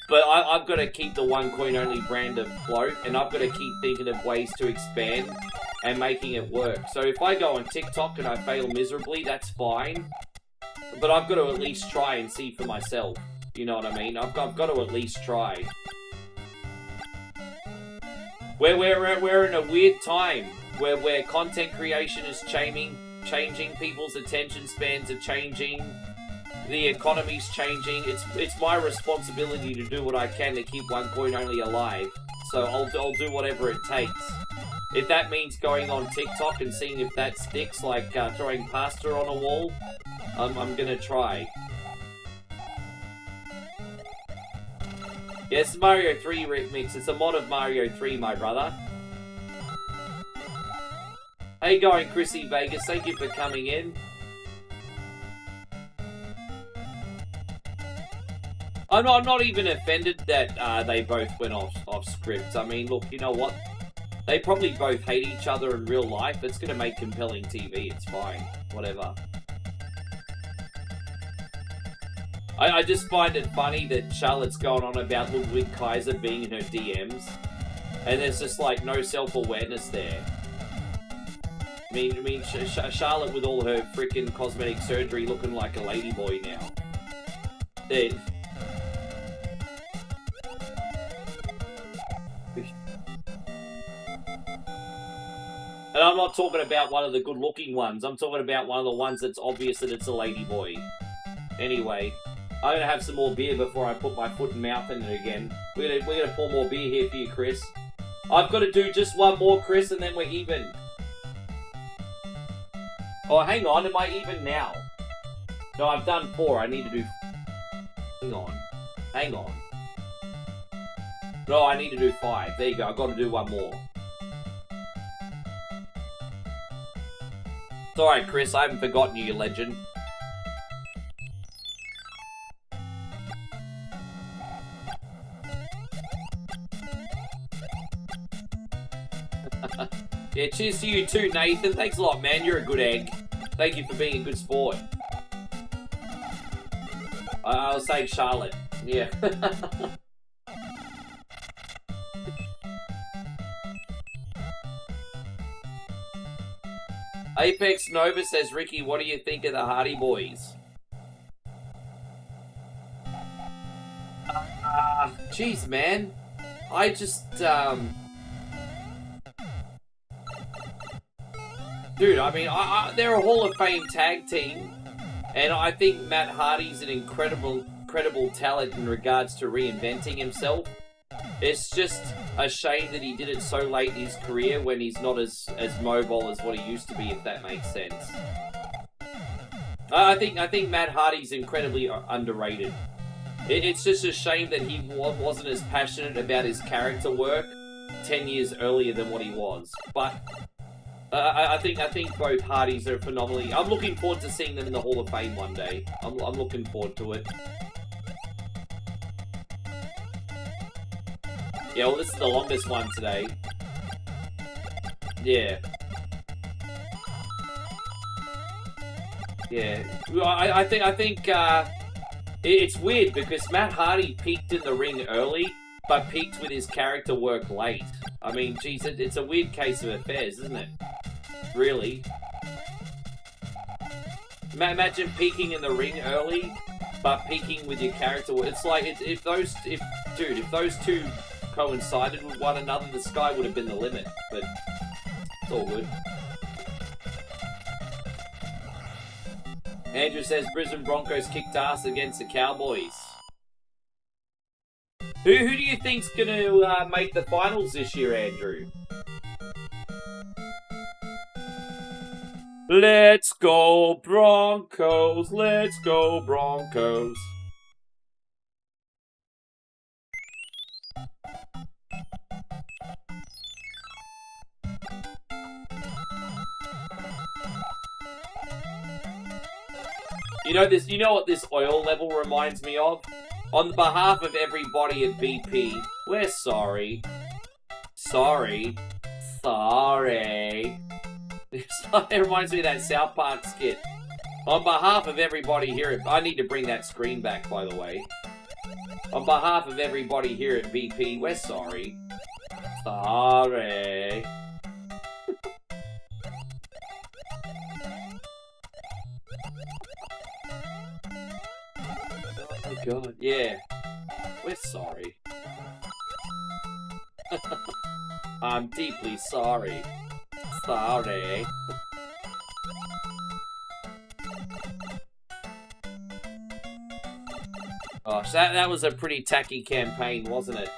But I've got to keep the one coin only brand afloat. And I've got to keep thinking of ways to expand and making it work. So if I go on TikTok and I fail miserably, that's fine. But I've got to at least try and see for myself. You know what I mean? I've got to at least try. We're in a weird time where content creation is changing, people's attention spans are changing, the economy's changing. It's my responsibility to do what I can to keep one coin only alive. So I'll do whatever it takes. If that means going on TikTok and seeing if that sticks, like throwing pasta on a wall, I'm gonna try. Yes, Mario 3 remix. It's a mod of Mario 3, my brother. How you going, Chrissy Vegas? Thank you for coming in. I'm not even offended that they both went off script. I mean, look, you know what? They probably both hate each other in real life. It's going to make compelling TV. It's fine. Whatever. I just find it funny that Charlotte's going on about Ludwig Kaiser being in her DMs, and there's just like no self-awareness there. I mean, Charlotte with all her freaking cosmetic surgery looking like a ladyboy now. And I'm not talking about one of the good-looking ones. I'm talking about one of the ones that's obvious that it's a ladyboy. Anyway, I'm gonna have some more beer before I put my foot and mouth in it again. We're gonna pour more beer here for you, Chris. I've got to do just one more, Chris, and then we're even. Oh, hang on, am I even now? No, I've done 4. I need to do. Hang on. No, I need to do 5. There you go. I've got to do one more. It's alright, Chris. I haven't forgotten you, you legend. Yeah, cheers to you too, Nathan. Thanks a lot, man. You're a good egg. Thank you for being a good sport. I was saying Charlotte. Yeah. Apex Nova says, Ricky, what do you think of the Hardy Boys? Jeez, man. I just, Dude, I mean, they're a Hall of Fame tag team, and I think Matt Hardy's an incredible talent in regards to reinventing himself. It's just a shame that he did it so late in his career when he's not as mobile as what he used to be, if that makes sense. I think Matt Hardy's incredibly underrated. It's just a shame that he wasn't as passionate about his character work 10 years earlier than what he was. But I think both Hardys are phenomenally. I'm looking forward to seeing them in the Hall of Fame one day. I'm looking forward to it. Yeah, well, this is the longest one today. Yeah. Yeah. I think it's weird because Matt Hardy peaked in the ring early, but peaked with his character work late. I mean, geez, it's a weird case of affairs, isn't it? Really. Imagine peaking in the ring early, but peaking with your character work. It's like, if those two coincided with one another, the sky would have been the limit, but it's all good. Andrew says Brisbane Broncos kicked ass against the Cowboys. Who do you think's gonna make the finals this year, Andrew? Let's go Broncos, let's go Broncos. You know what this oil level reminds me of? On behalf of everybody at BP, we're sorry. Sorry. It reminds me of that South Park skit. On behalf of everybody here at... I need to bring that screen back, by the way. On behalf of everybody here at BP, we're sorry. Sorry. Oh my god, yeah. We're sorry. I'm deeply sorry. Sorry. Gosh, that was a pretty tacky campaign, wasn't it?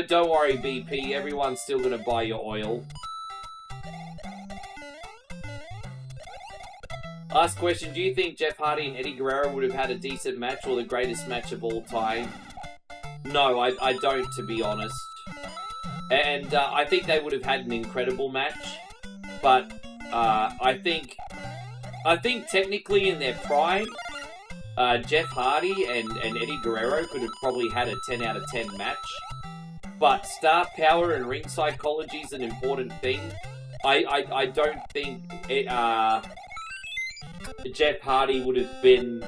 Don't worry, BP. Everyone's still gonna buy your oil. Last question. Do you think Jeff Hardy and Eddie Guerrero would have had a decent match or the greatest match of all time? No, I don't, to be honest. And I think they would have had an incredible match. But I think technically in their prime, Jeff Hardy and Eddie Guerrero could have probably had a 10 out of 10 match. But star power and ring psychology is an important thing. I don't think Jeff Hardy would have been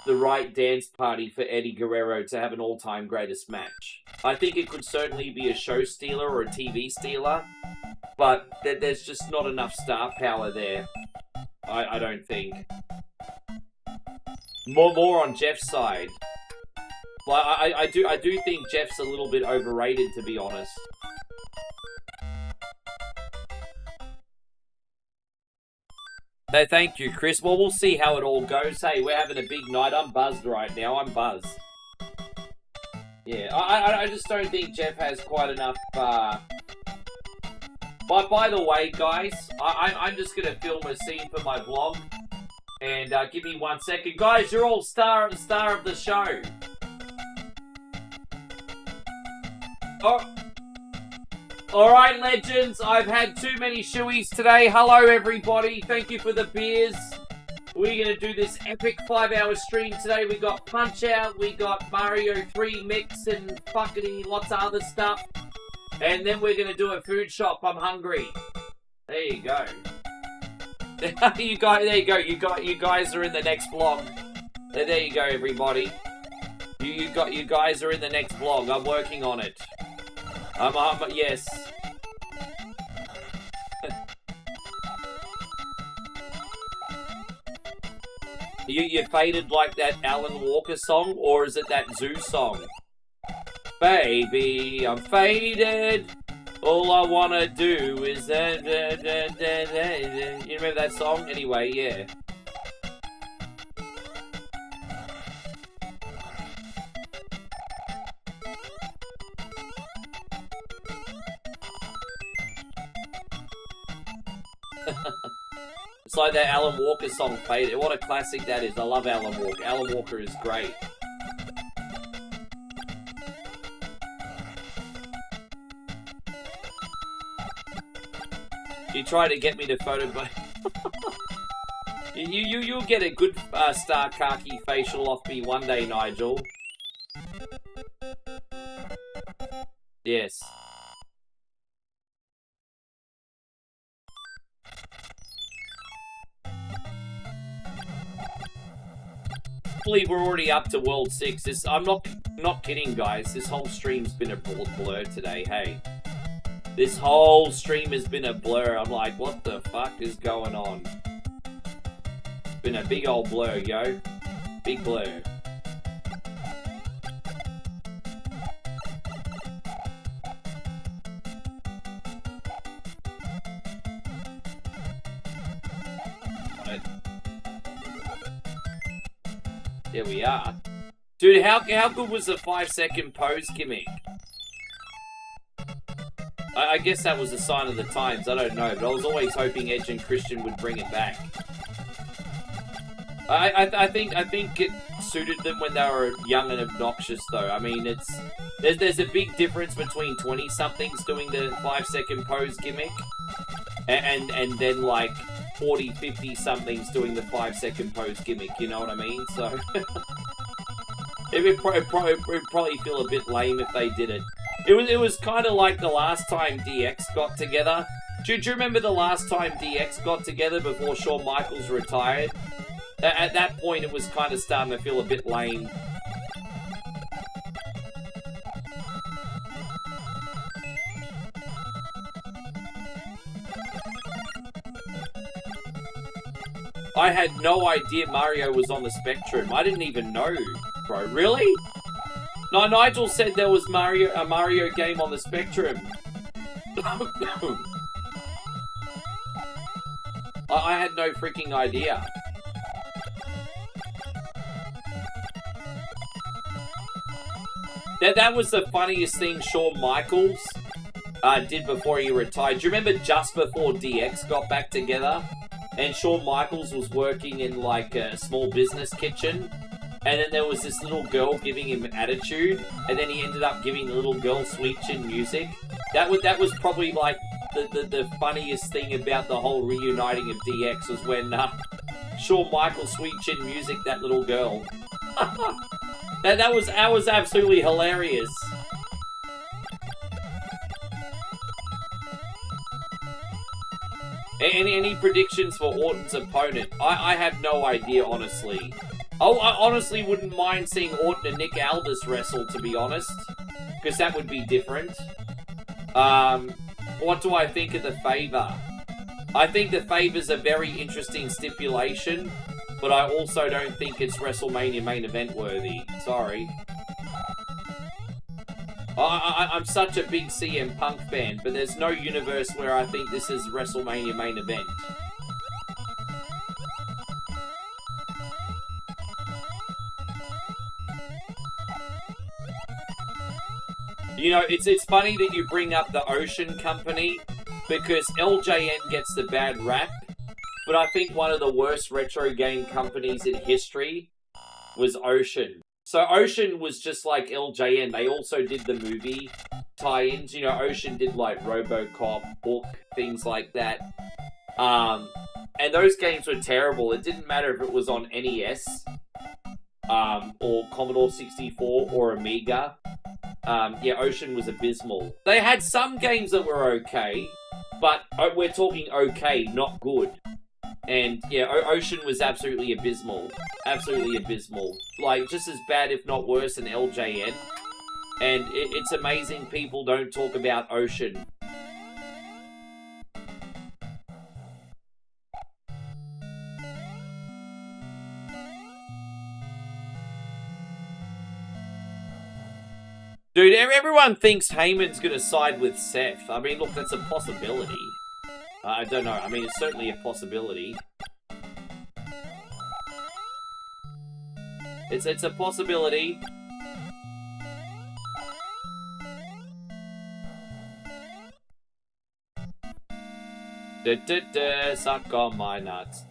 the right dance party for Eddie Guerrero to have an all-time greatest match. I think it could certainly be a show stealer or a TV stealer, but there's just not enough star power there. I don't think. More on Jeff's side. Like I do think Jeff's a little bit overrated, to be honest. No, thank you, Chris. Well, we'll see how it all goes. Hey, we're having a big night. I'm buzzed right now. I'm buzzed. Yeah, I just don't think Jeff has quite enough, But by the way, guys, I'm just going to film a scene for my vlog. And give me 1 second. Guys, you're all star of the show. Oh. Alright, legends, I've had too many shoeies today. Hello, everybody. Thank you for the beers. We're going to do this epic 5-hour stream today. We got Punch-Out, we got Mario 3 Mix, and fucking lots of other stuff. And then we're gonna do a food shop. I'm hungry. There you go. There you go. You guys are in the next vlog. There you go, everybody. You guys are in the next vlog. I'm working on it. Yes. You faded like that Alan Walker song, or is it that Zoo song? Baby, I'm faded. All I wanna do is that. You remember that song? Anyway, yeah. It's like that Alan Walker song, Faded. What a classic that is. I love Alan Walker. Alan Walker is great. You try to get me to photo, but you'll get a good Star Khaki facial off me one day, Nigel. Yes. I believe we're already up to World 6. I'm not kidding, guys. This whole stream's been a blur today, hey. This whole stream has been a blur. I'm like, what the fuck is going on? It's been a big old blur, yo. Big blur. There we are. Dude, how good was the 5-second pose gimmick? I guess that was a sign of the times, I don't know, but I was always hoping Edge and Christian would bring it back. I think it suited them when they were young and obnoxious, though. I mean, there's a big difference between 20-somethings doing the 5-second pose gimmick and then like 40, 50-somethings doing the 5-second pose gimmick, you know what I mean? So it would probably feel a bit lame if they did it. It was kind of like the last time DX got together. Do you remember the last time DX got together before Shawn Michaels retired? At that point, it was kind of starting to feel a bit lame. I had no idea Mario was on the Spectrum. I didn't even know, bro. Really? No, Nigel said there was a Mario game on the Spectrum. I had no freaking idea. That was the funniest thing Shawn Michaels did before he retired. Do you remember just before DX got back together? And Shawn Michaels was working in like a small business kitchen. And then there was this little girl giving him attitude. And then he ended up giving the little girl sweet chin music. That was probably like the funniest thing about the whole reuniting of DX was when Shawn Michaels sweet chin music that little girl. that was absolutely hilarious. Any predictions for Orton's opponent? I have no idea, honestly. Oh, I honestly wouldn't mind seeing Orton and Nick Aldis wrestle, to be honest. Because that would be different. What do I think of the Favor? I think the Favor's a very interesting stipulation. But I also don't think it's WrestleMania main event worthy. Sorry. I'm such a big CM Punk fan, but there's no universe where I think this is WrestleMania main event. You know, it's funny that you bring up the Ocean Company, because LJN gets the bad rap, but I think one of the worst retro game companies in history was Ocean. So Ocean was just like LJN. They also did the movie tie-ins. You know, Ocean did like RoboCop, Book, things like that. And those games were terrible. It didn't matter if it was on NES, or Commodore 64, or Amiga. Yeah, Ocean was abysmal. They had some games that were okay, but we're talking okay, not good. And yeah, Ocean was absolutely abysmal. Absolutely abysmal. Like, just as bad, if not worse, than LJN. And it's amazing people don't talk about Ocean. Dude, everyone thinks Heyman's gonna side with Seth. I mean, look, that's a possibility. I don't know. I mean, it's certainly a possibility. It's a possibility. Suck on my nuts.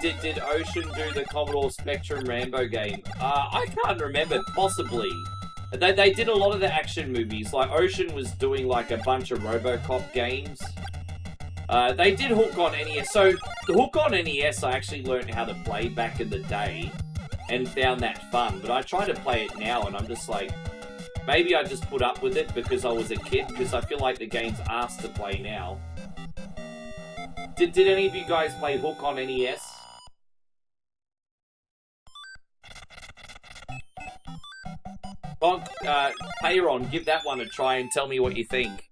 Did Ocean do the Commodore Spectrum Rambo game? I can't remember. Possibly. They did a lot of the action movies. Like, Ocean was doing, like, a bunch of RoboCop games. They did Hook on NES. So, the Hook on NES, I actually learned how to play back in the day. And found that fun. But I try to play it now, and I'm just like... Maybe I just put up with it because I was a kid. Because I feel like the game's ass to play now. Did any of you guys play Hook on NES? Bonk, Payron, give that one a try and tell me what you think.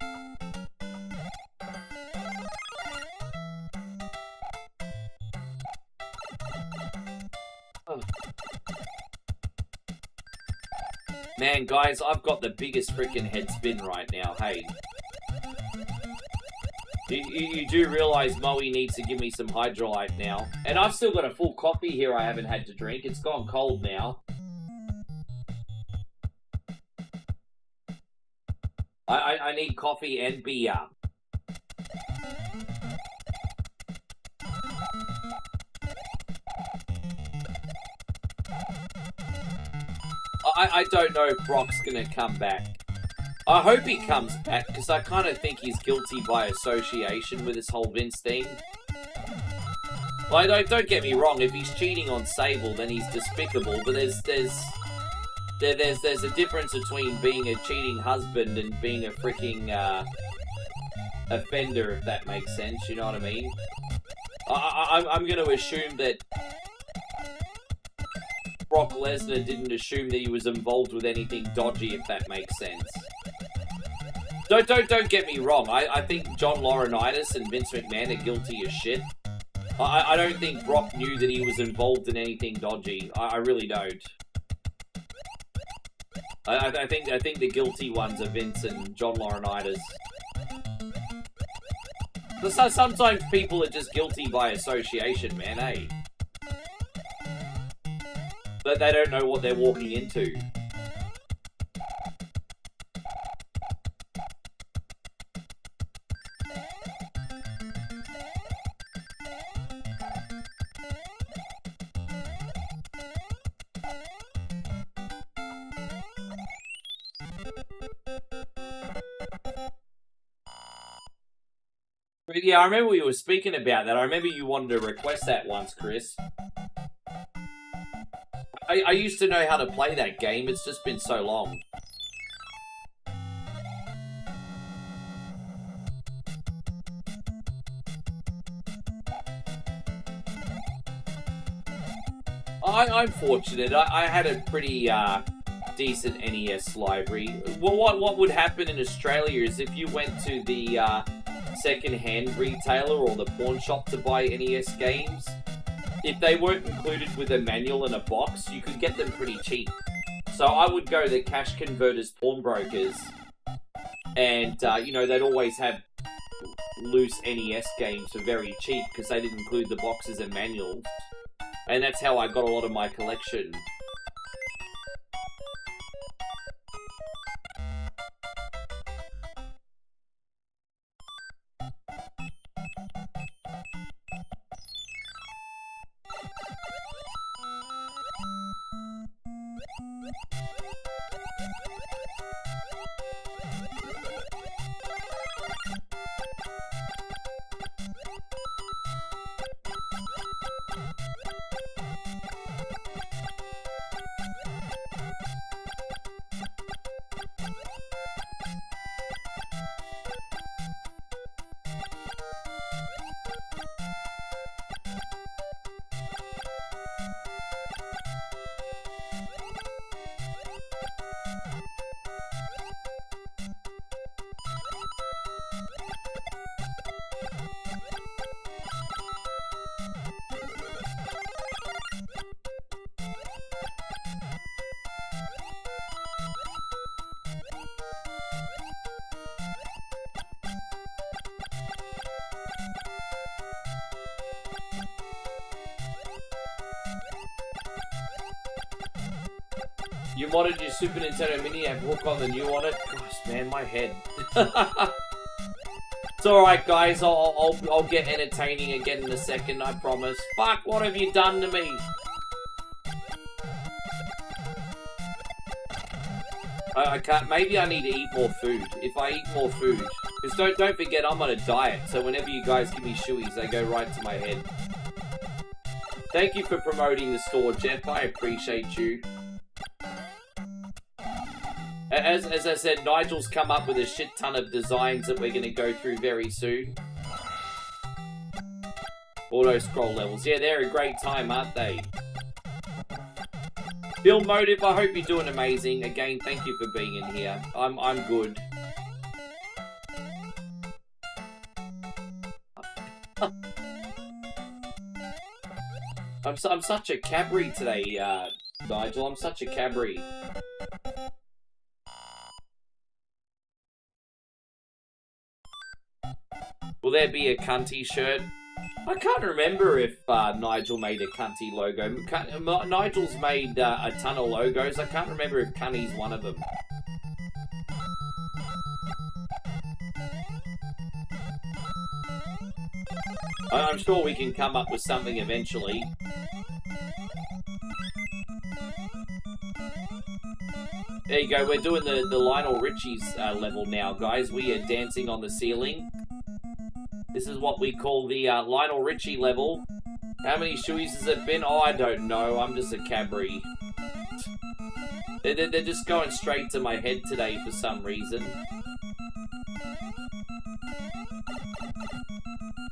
Oh. Man, guys, I've got the biggest freaking head spin right now, hey. You do realise Moe needs to give me some Hydrolyte now. And I've still got a full coffee here I haven't had to drink. It's gone cold now. I need coffee and beer. I don't know if Brock's gonna come back. I hope he comes back, because I kind of think he's guilty by association with this whole Vince thing. Like, don't get me wrong, if he's cheating on Sable, then he's despicable, but there's a difference between being a cheating husband and being a freaking, offender, if that makes sense, you know what I mean? I'm gonna assume that Brock Lesnar didn't assume that he was involved with anything dodgy, if that makes sense. Don't get me wrong. I think John Laurinaitis and Vince McMahon are guilty as shit. I don't think Brock knew that he was involved in anything dodgy. I really don't. I think the guilty ones are Vince and John Laurinaitis. So sometimes people are just guilty by association, man, eh? But they don't know what they're walking into. But yeah, I remember we were speaking about that. I remember you wanted to request that once, Chris. I used to know how to play that game. It's just been so long. I'm fortunate. I had a pretty decent NES library. Well, what would happen in Australia is if you went to the second-hand retailer or the pawn shop to buy NES games, if they weren't included with a manual and a box, you could get them pretty cheap. So I would go to cash converters, pawnbrokers, and, you know, they'd always have loose NES games for very cheap because they didn't include the boxes and manuals. And that's how I got a lot of my collection. You modded your Super Nintendo Mini and hook on the new on it? Gosh, man, my head. It's alright, guys. I'll get entertaining again in a second, I promise. Fuck, what have you done to me? I can't. Maybe I need to eat more food. If I eat more food. Because don't forget, I'm on a diet. So whenever you guys give me shoeies, they go right to my head. Thank you for promoting the store, Jeff. I appreciate you. As I said, Nigel's come up with a shit ton of designs that we're going to go through very soon. Auto-scroll levels. Yeah, they're a great time, aren't they? Bill Motive, I hope you're doing amazing. Again, thank you for being in here. I'm good. I'm such a cabri today, Nigel. I'm such a cabri. Will there be a cunty shirt? I can't remember if Nigel made a cunty logo. Nigel's made a ton of logos. I can't remember if cunty's one of them. I'm sure we can come up with something eventually. There you go, we're doing the Lionel Richie's level now, guys. We are dancing on the ceiling. This is what we call the Lionel Richie level. How many shoeies has it been? Oh, I don't know. I'm just a cabri. They're just going straight to my head today for some reason.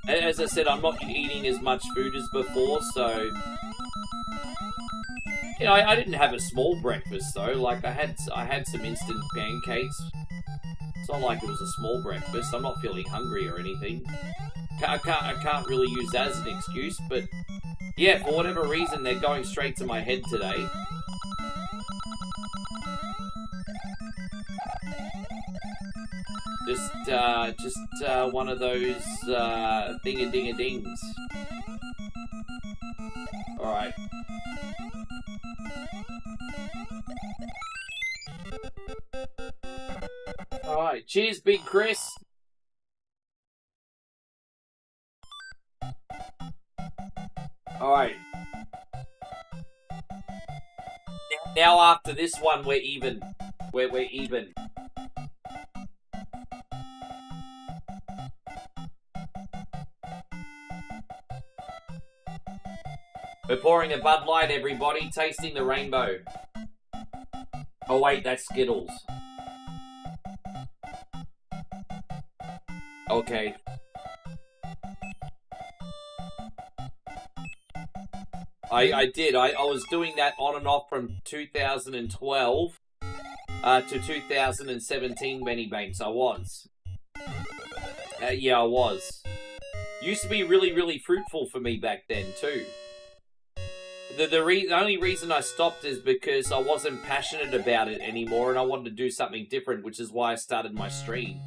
As I said, I'm not eating as much food as before, so... You know, I didn't have a small breakfast, though. Like, I had some instant pancakes. It's not like it was a small breakfast. I'm not feeling hungry or anything. I can't really use that as an excuse, but... Yeah, for whatever reason, they're going straight to my head today. Just one of those ding-a-ding-a-dings. Alright. Alright, cheers, Big Chris. Alright. Now after this one, we're even. We're even. We're pouring a Bud Light, everybody, tasting the rainbow. Oh wait, that's Skittles. Okay. I did. I was doing that on and off from 2012 to 2017, Benny Banks. I was. Yeah, I was. Used to be really, really fruitful for me back then, too. The only reason I stopped is because I wasn't passionate about it anymore and I wanted to do something different, which is why I started my stream.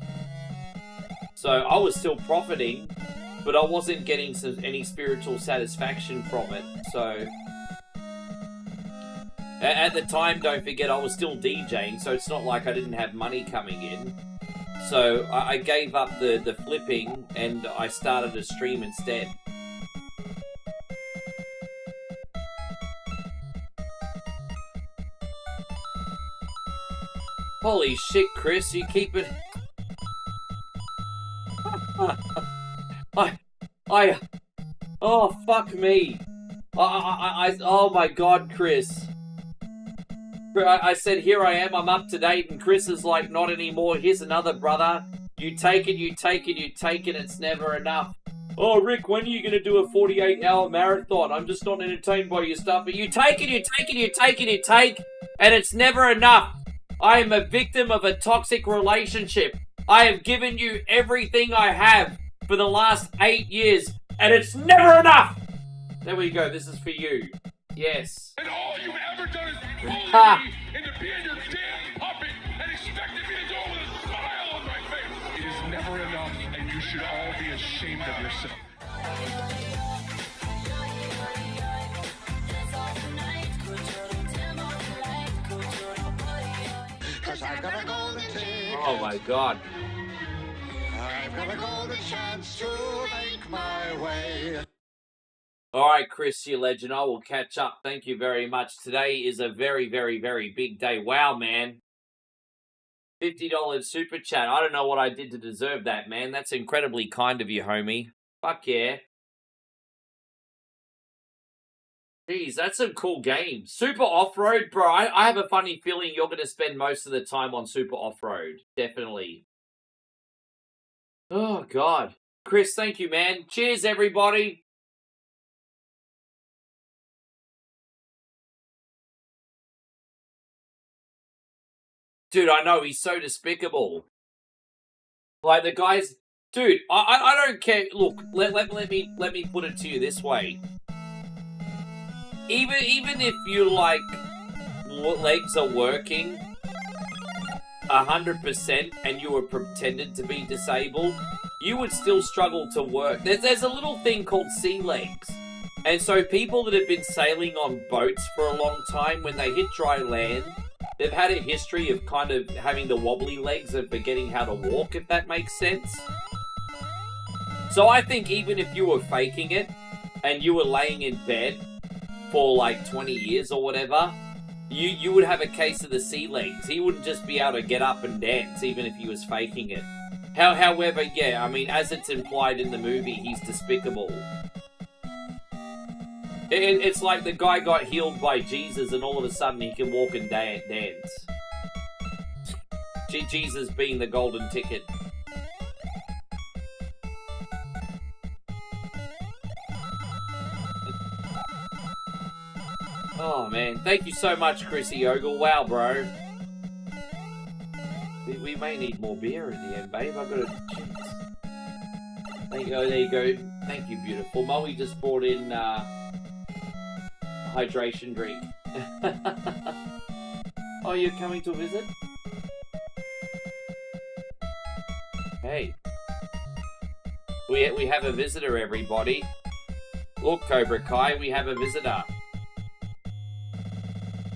So I was still profiting, but I wasn't getting any spiritual satisfaction from it. So at the time, don't forget, I was still DJing, so it's not like I didn't have money coming in. So I gave up the flipping and I started a stream instead. Holy shit, Chris, you keep it... Oh, fuck me. Oh my god, Chris. I said, here I am, I'm up to date, and Chris is like, not anymore, here's another brother. You take it, you take it, you take it, it's never enough. Oh, Rick, when are you going to do a 48-hour marathon? I'm just not entertained by your stuff. But you take it, you take it, you take it, you take, and it's never enough. I am a victim of a toxic relationship. I have given you everything I have for the last 8 years, and it's never enough! There we go, this is for you. Yes. And all you've ever done is bully me into being your damn puppet and expected me to do it with a smile on my face. It is never enough, and you should all be ashamed of yourself. Dance all night, 'cause I've got a golden ticket. Oh my god. I've got a golden chance to make my way. Alright, Chris, you legend. I will catch up. Thank you very much. Today is a very, very, very big day. Wow, man. $50 super chat. I don't know what I did to deserve that, man. That's incredibly kind of you, homie. Fuck yeah. Jeez, that's some cool games. Super Off-Road, bro. I have a funny feeling you're going to spend most of the time on Super Off-Road. Definitely. Oh, God. Chris, thank you, man. Cheers, everybody. Dude, I know, he's so despicable. Like, the guy's... Dude, I don't care. Look, let me put it to you this way. Even if you, like, legs are working 100% and you were pretended to be disabled, you would still struggle to work. There's a little thing called sea legs. And so people that have been sailing on boats for a long time, when they hit dry land, they've had a history of kind of having the wobbly legs and forgetting how to walk, if that makes sense. So I think even if you were faking it and you were laying in bed for like 20 years or whatever, you would have a case of the sea legs. He wouldn't just be able to get up and dance even if he was faking it. However, yeah, I mean, as it's implied in the movie, he's despicable. It's like the guy got healed by Jesus and all of a sudden he can walk and dance. Jesus being the golden ticket. Oh man, thank you so much, Chrissy Ogle. Wow, bro. We may need more beer in the end, babe. I've got a chance. There you go. Thank you, beautiful. Moe just brought in hydration drink. Oh, you're coming to visit? Hey. We have a visitor, everybody. Look, Cobra Kai, we have a visitor.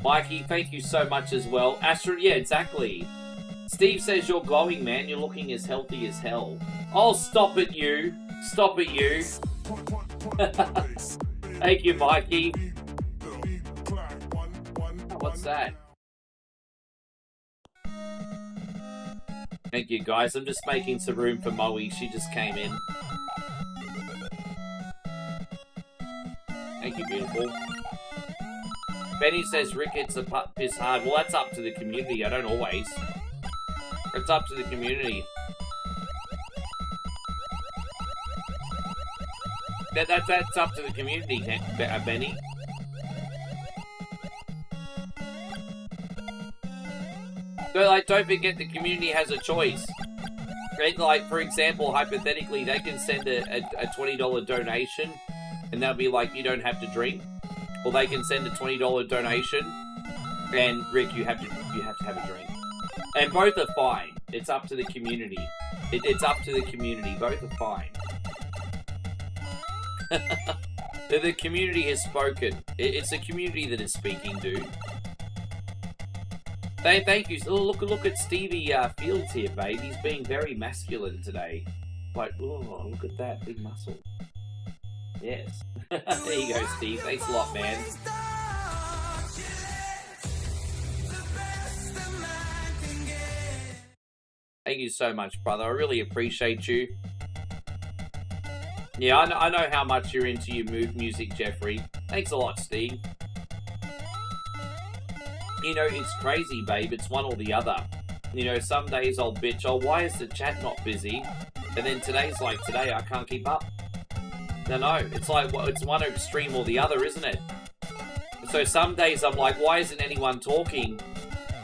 Mikey, thank you so much as well. Astrid, yeah, exactly. Steve says you're glowing, man. You're looking as healthy as hell. Oh, stop it, you. Stop it, you. Thank you, Mikey. What's that? Thank you, guys. I'm just making some room for Moe. She just came in. Thank you, beautiful. Benny says Rick hits the piss hard. Well, that's up to the community. I don't always. It's up to the community. That's up to the community, Benny. So, like, don't forget the community has a choice. Right? Like, for example, hypothetically, they can send a $20 donation, and they'll be like, you don't have to drink. Or they can send a $20 donation, and Rick, you have to have a drink. And both are fine. It's up to the community. It's up to the community. Both are fine. The community has spoken. It's the community that is speaking, dude. Thank you. Oh, look at Stevie Fields here, babe. He's being very masculine today. Like, oh, look at that big muscle. Yes. There you go, Steve. Thanks a lot, man. Thank you so much, brother. I really appreciate you. Yeah, I know how much you're into your music, Jeffrey. Thanks a lot, Steve. You know, it's crazy, babe. It's one or the other. You know, some days I'll bitch, oh, why is the chat not busy? And then today's like, today I can't keep up. No, it's like, well, it's one extreme or the other, isn't it? So some days I'm like, why isn't anyone talking?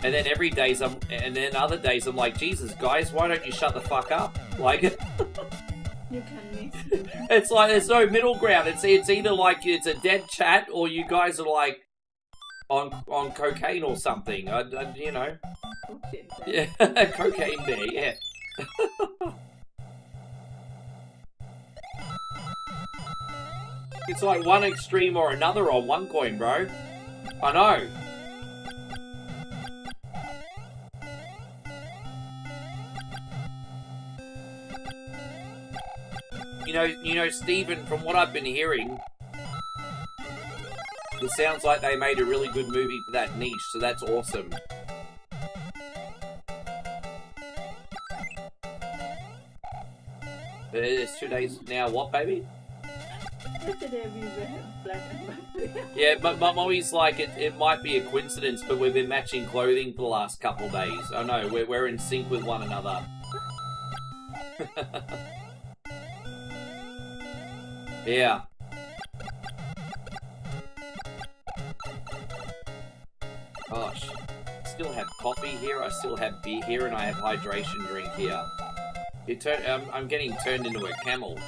And then and then other days I'm like, Jesus, guys, why don't you shut the fuck up? Like, you can miss. It's like there's no middle ground. It's either like it's a dead chat or you guys are like on cocaine or something. You know. Yeah, cocaine bear. Yeah. It's like one extreme or another on one coin, bro. I know. Steven, from what I've been hearing, it sounds like they made a really good movie for that niche, so that's awesome. It's 2 days now. What, baby? Yesterday we were black and white. Yeah, but Mommy's like, it might be a coincidence, but we've been matching clothing for the last couple of days. I know, we're in sync with one another. Yeah. Gosh. I still have coffee here, I still have beer here, and I have hydration drink here. I'm getting turned into a camel.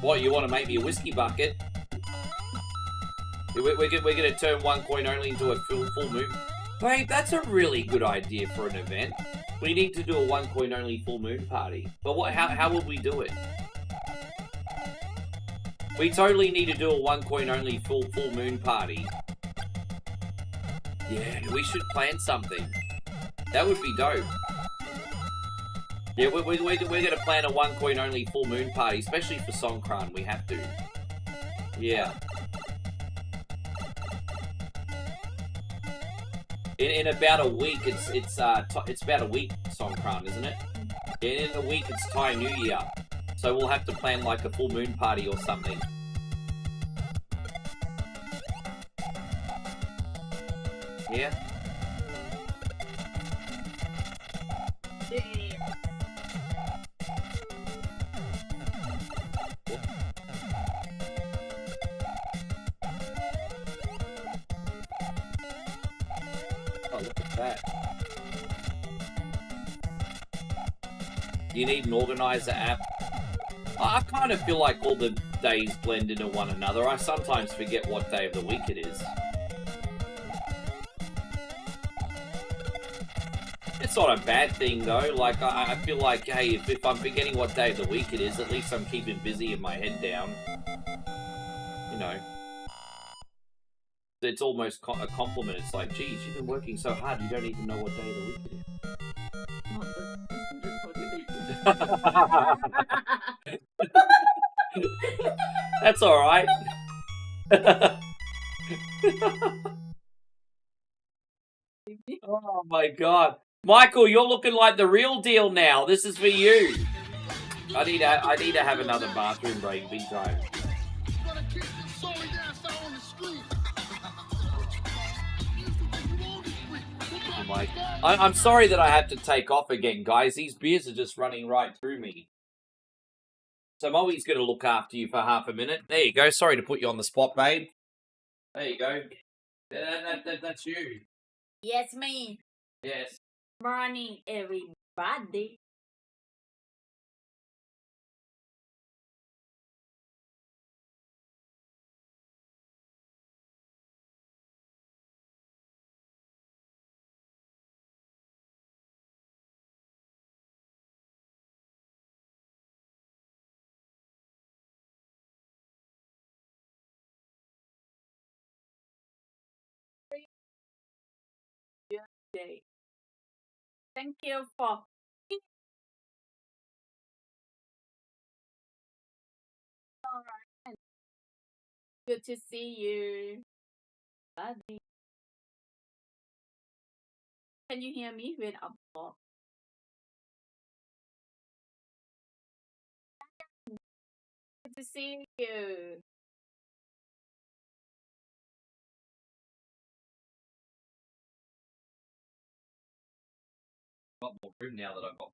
What, you want to make me a whiskey bucket? We're going to turn one coin only into a full moon. Babe, that's a really good idea for an event. We need to do a one coin only full moon party. But how would we do it? We totally need to do a one coin only full moon party. Yeah, we should plan something. That would be dope. Yeah, we're going to plan a one coin only full moon party, especially for Songkran. We have to. Yeah. In about a week, it's about a week Songkran, isn't it? Yeah, in a week it's Thai New Year, so we'll have to plan like a full moon party or something. Yeah. Oh, look at that. You need an organizer app. I kind of feel like all the days blend into one another. I sometimes forget what day of the week it is. It's not a bad thing though. Like, I feel like, hey, if I'm forgetting what day of the week it is, at least I'm keeping busy and my head down. You know. It's almost a compliment. It's like, geez, you've been working so hard, you don't even know what day of the week it is. That's alright. Oh my god. Michael, you're looking like the real deal now. This is for you. I need to have another bathroom break, big time. I'm sorry that I have to take off again, guys. These beers are just running right through me. So Moe's going to look after you for half a minute. There you go. Sorry to put you on the spot, babe. There you go. That's you. Yes, me. Yes. Morning, everybody. Day. Thank you for alright. Good to see you, buddy. Can you hear me when I'm talking? Good to see you. Got more room now that I've got.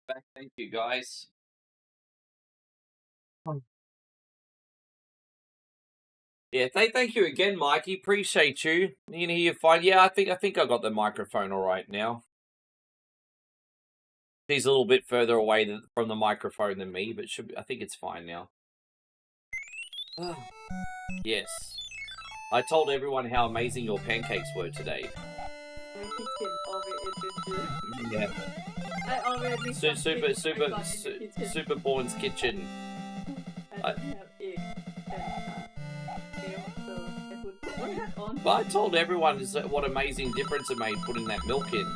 Back. Thank you, guys. Yeah, thank you again, Mikey. Appreciate you. You know, you're fine. Yeah, I think I got the microphone all right now. He's a little bit further away from the microphone than me, but I think it's fine now. Yes. I told everyone how amazing your pancakes were today. Yeah. I already Super Born's kitchen. I don't have egg and milk, so I would put gone. But I told everyone what amazing difference it made putting that milk in.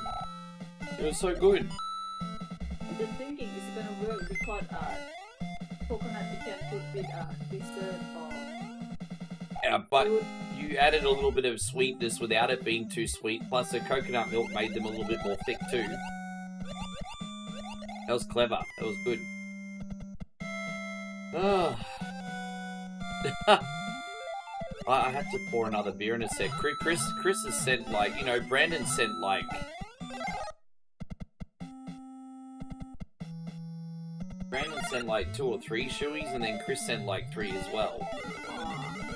It was so good. I'm just thinking, is it gonna work because coconut you can put with dessert or Yeah, but fruit. you added a little bit of sweetness without it being too sweet. Plus, the coconut milk made them a little bit more thick too. That was clever. That was good. Oh. I have to pour another beer in a sec. Chris has sent like, you know, Brandon sent like. Brandon sent like 2 or 3 shoeies, and then Chris sent like 3 as well.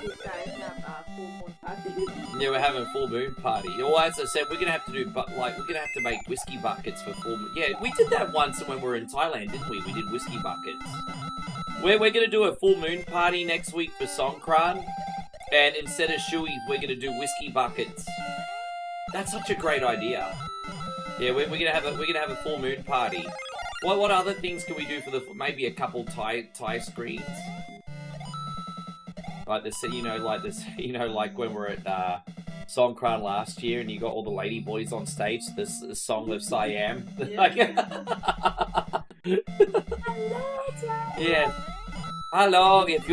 You guys have full moon party. Yeah, we're having a full moon party. Well, as I said, we're gonna have to do, but like, we're gonna have to make whiskey buckets for full moon. Yeah, we did that once when we were in Thailand, didn't we? We did whiskey buckets. We're gonna do a full moon party next week for Songkran, and instead of shoeies, we're gonna do whiskey buckets. That's such a great idea. Yeah, we're gonna have a full moon party. What other things can we do for maybe a couple Thai screens? Like this, you know, like when we're at Songkran last year, and you got all the lady boys on stage. This song of Siam. Yeah. Yeah. Hello, if you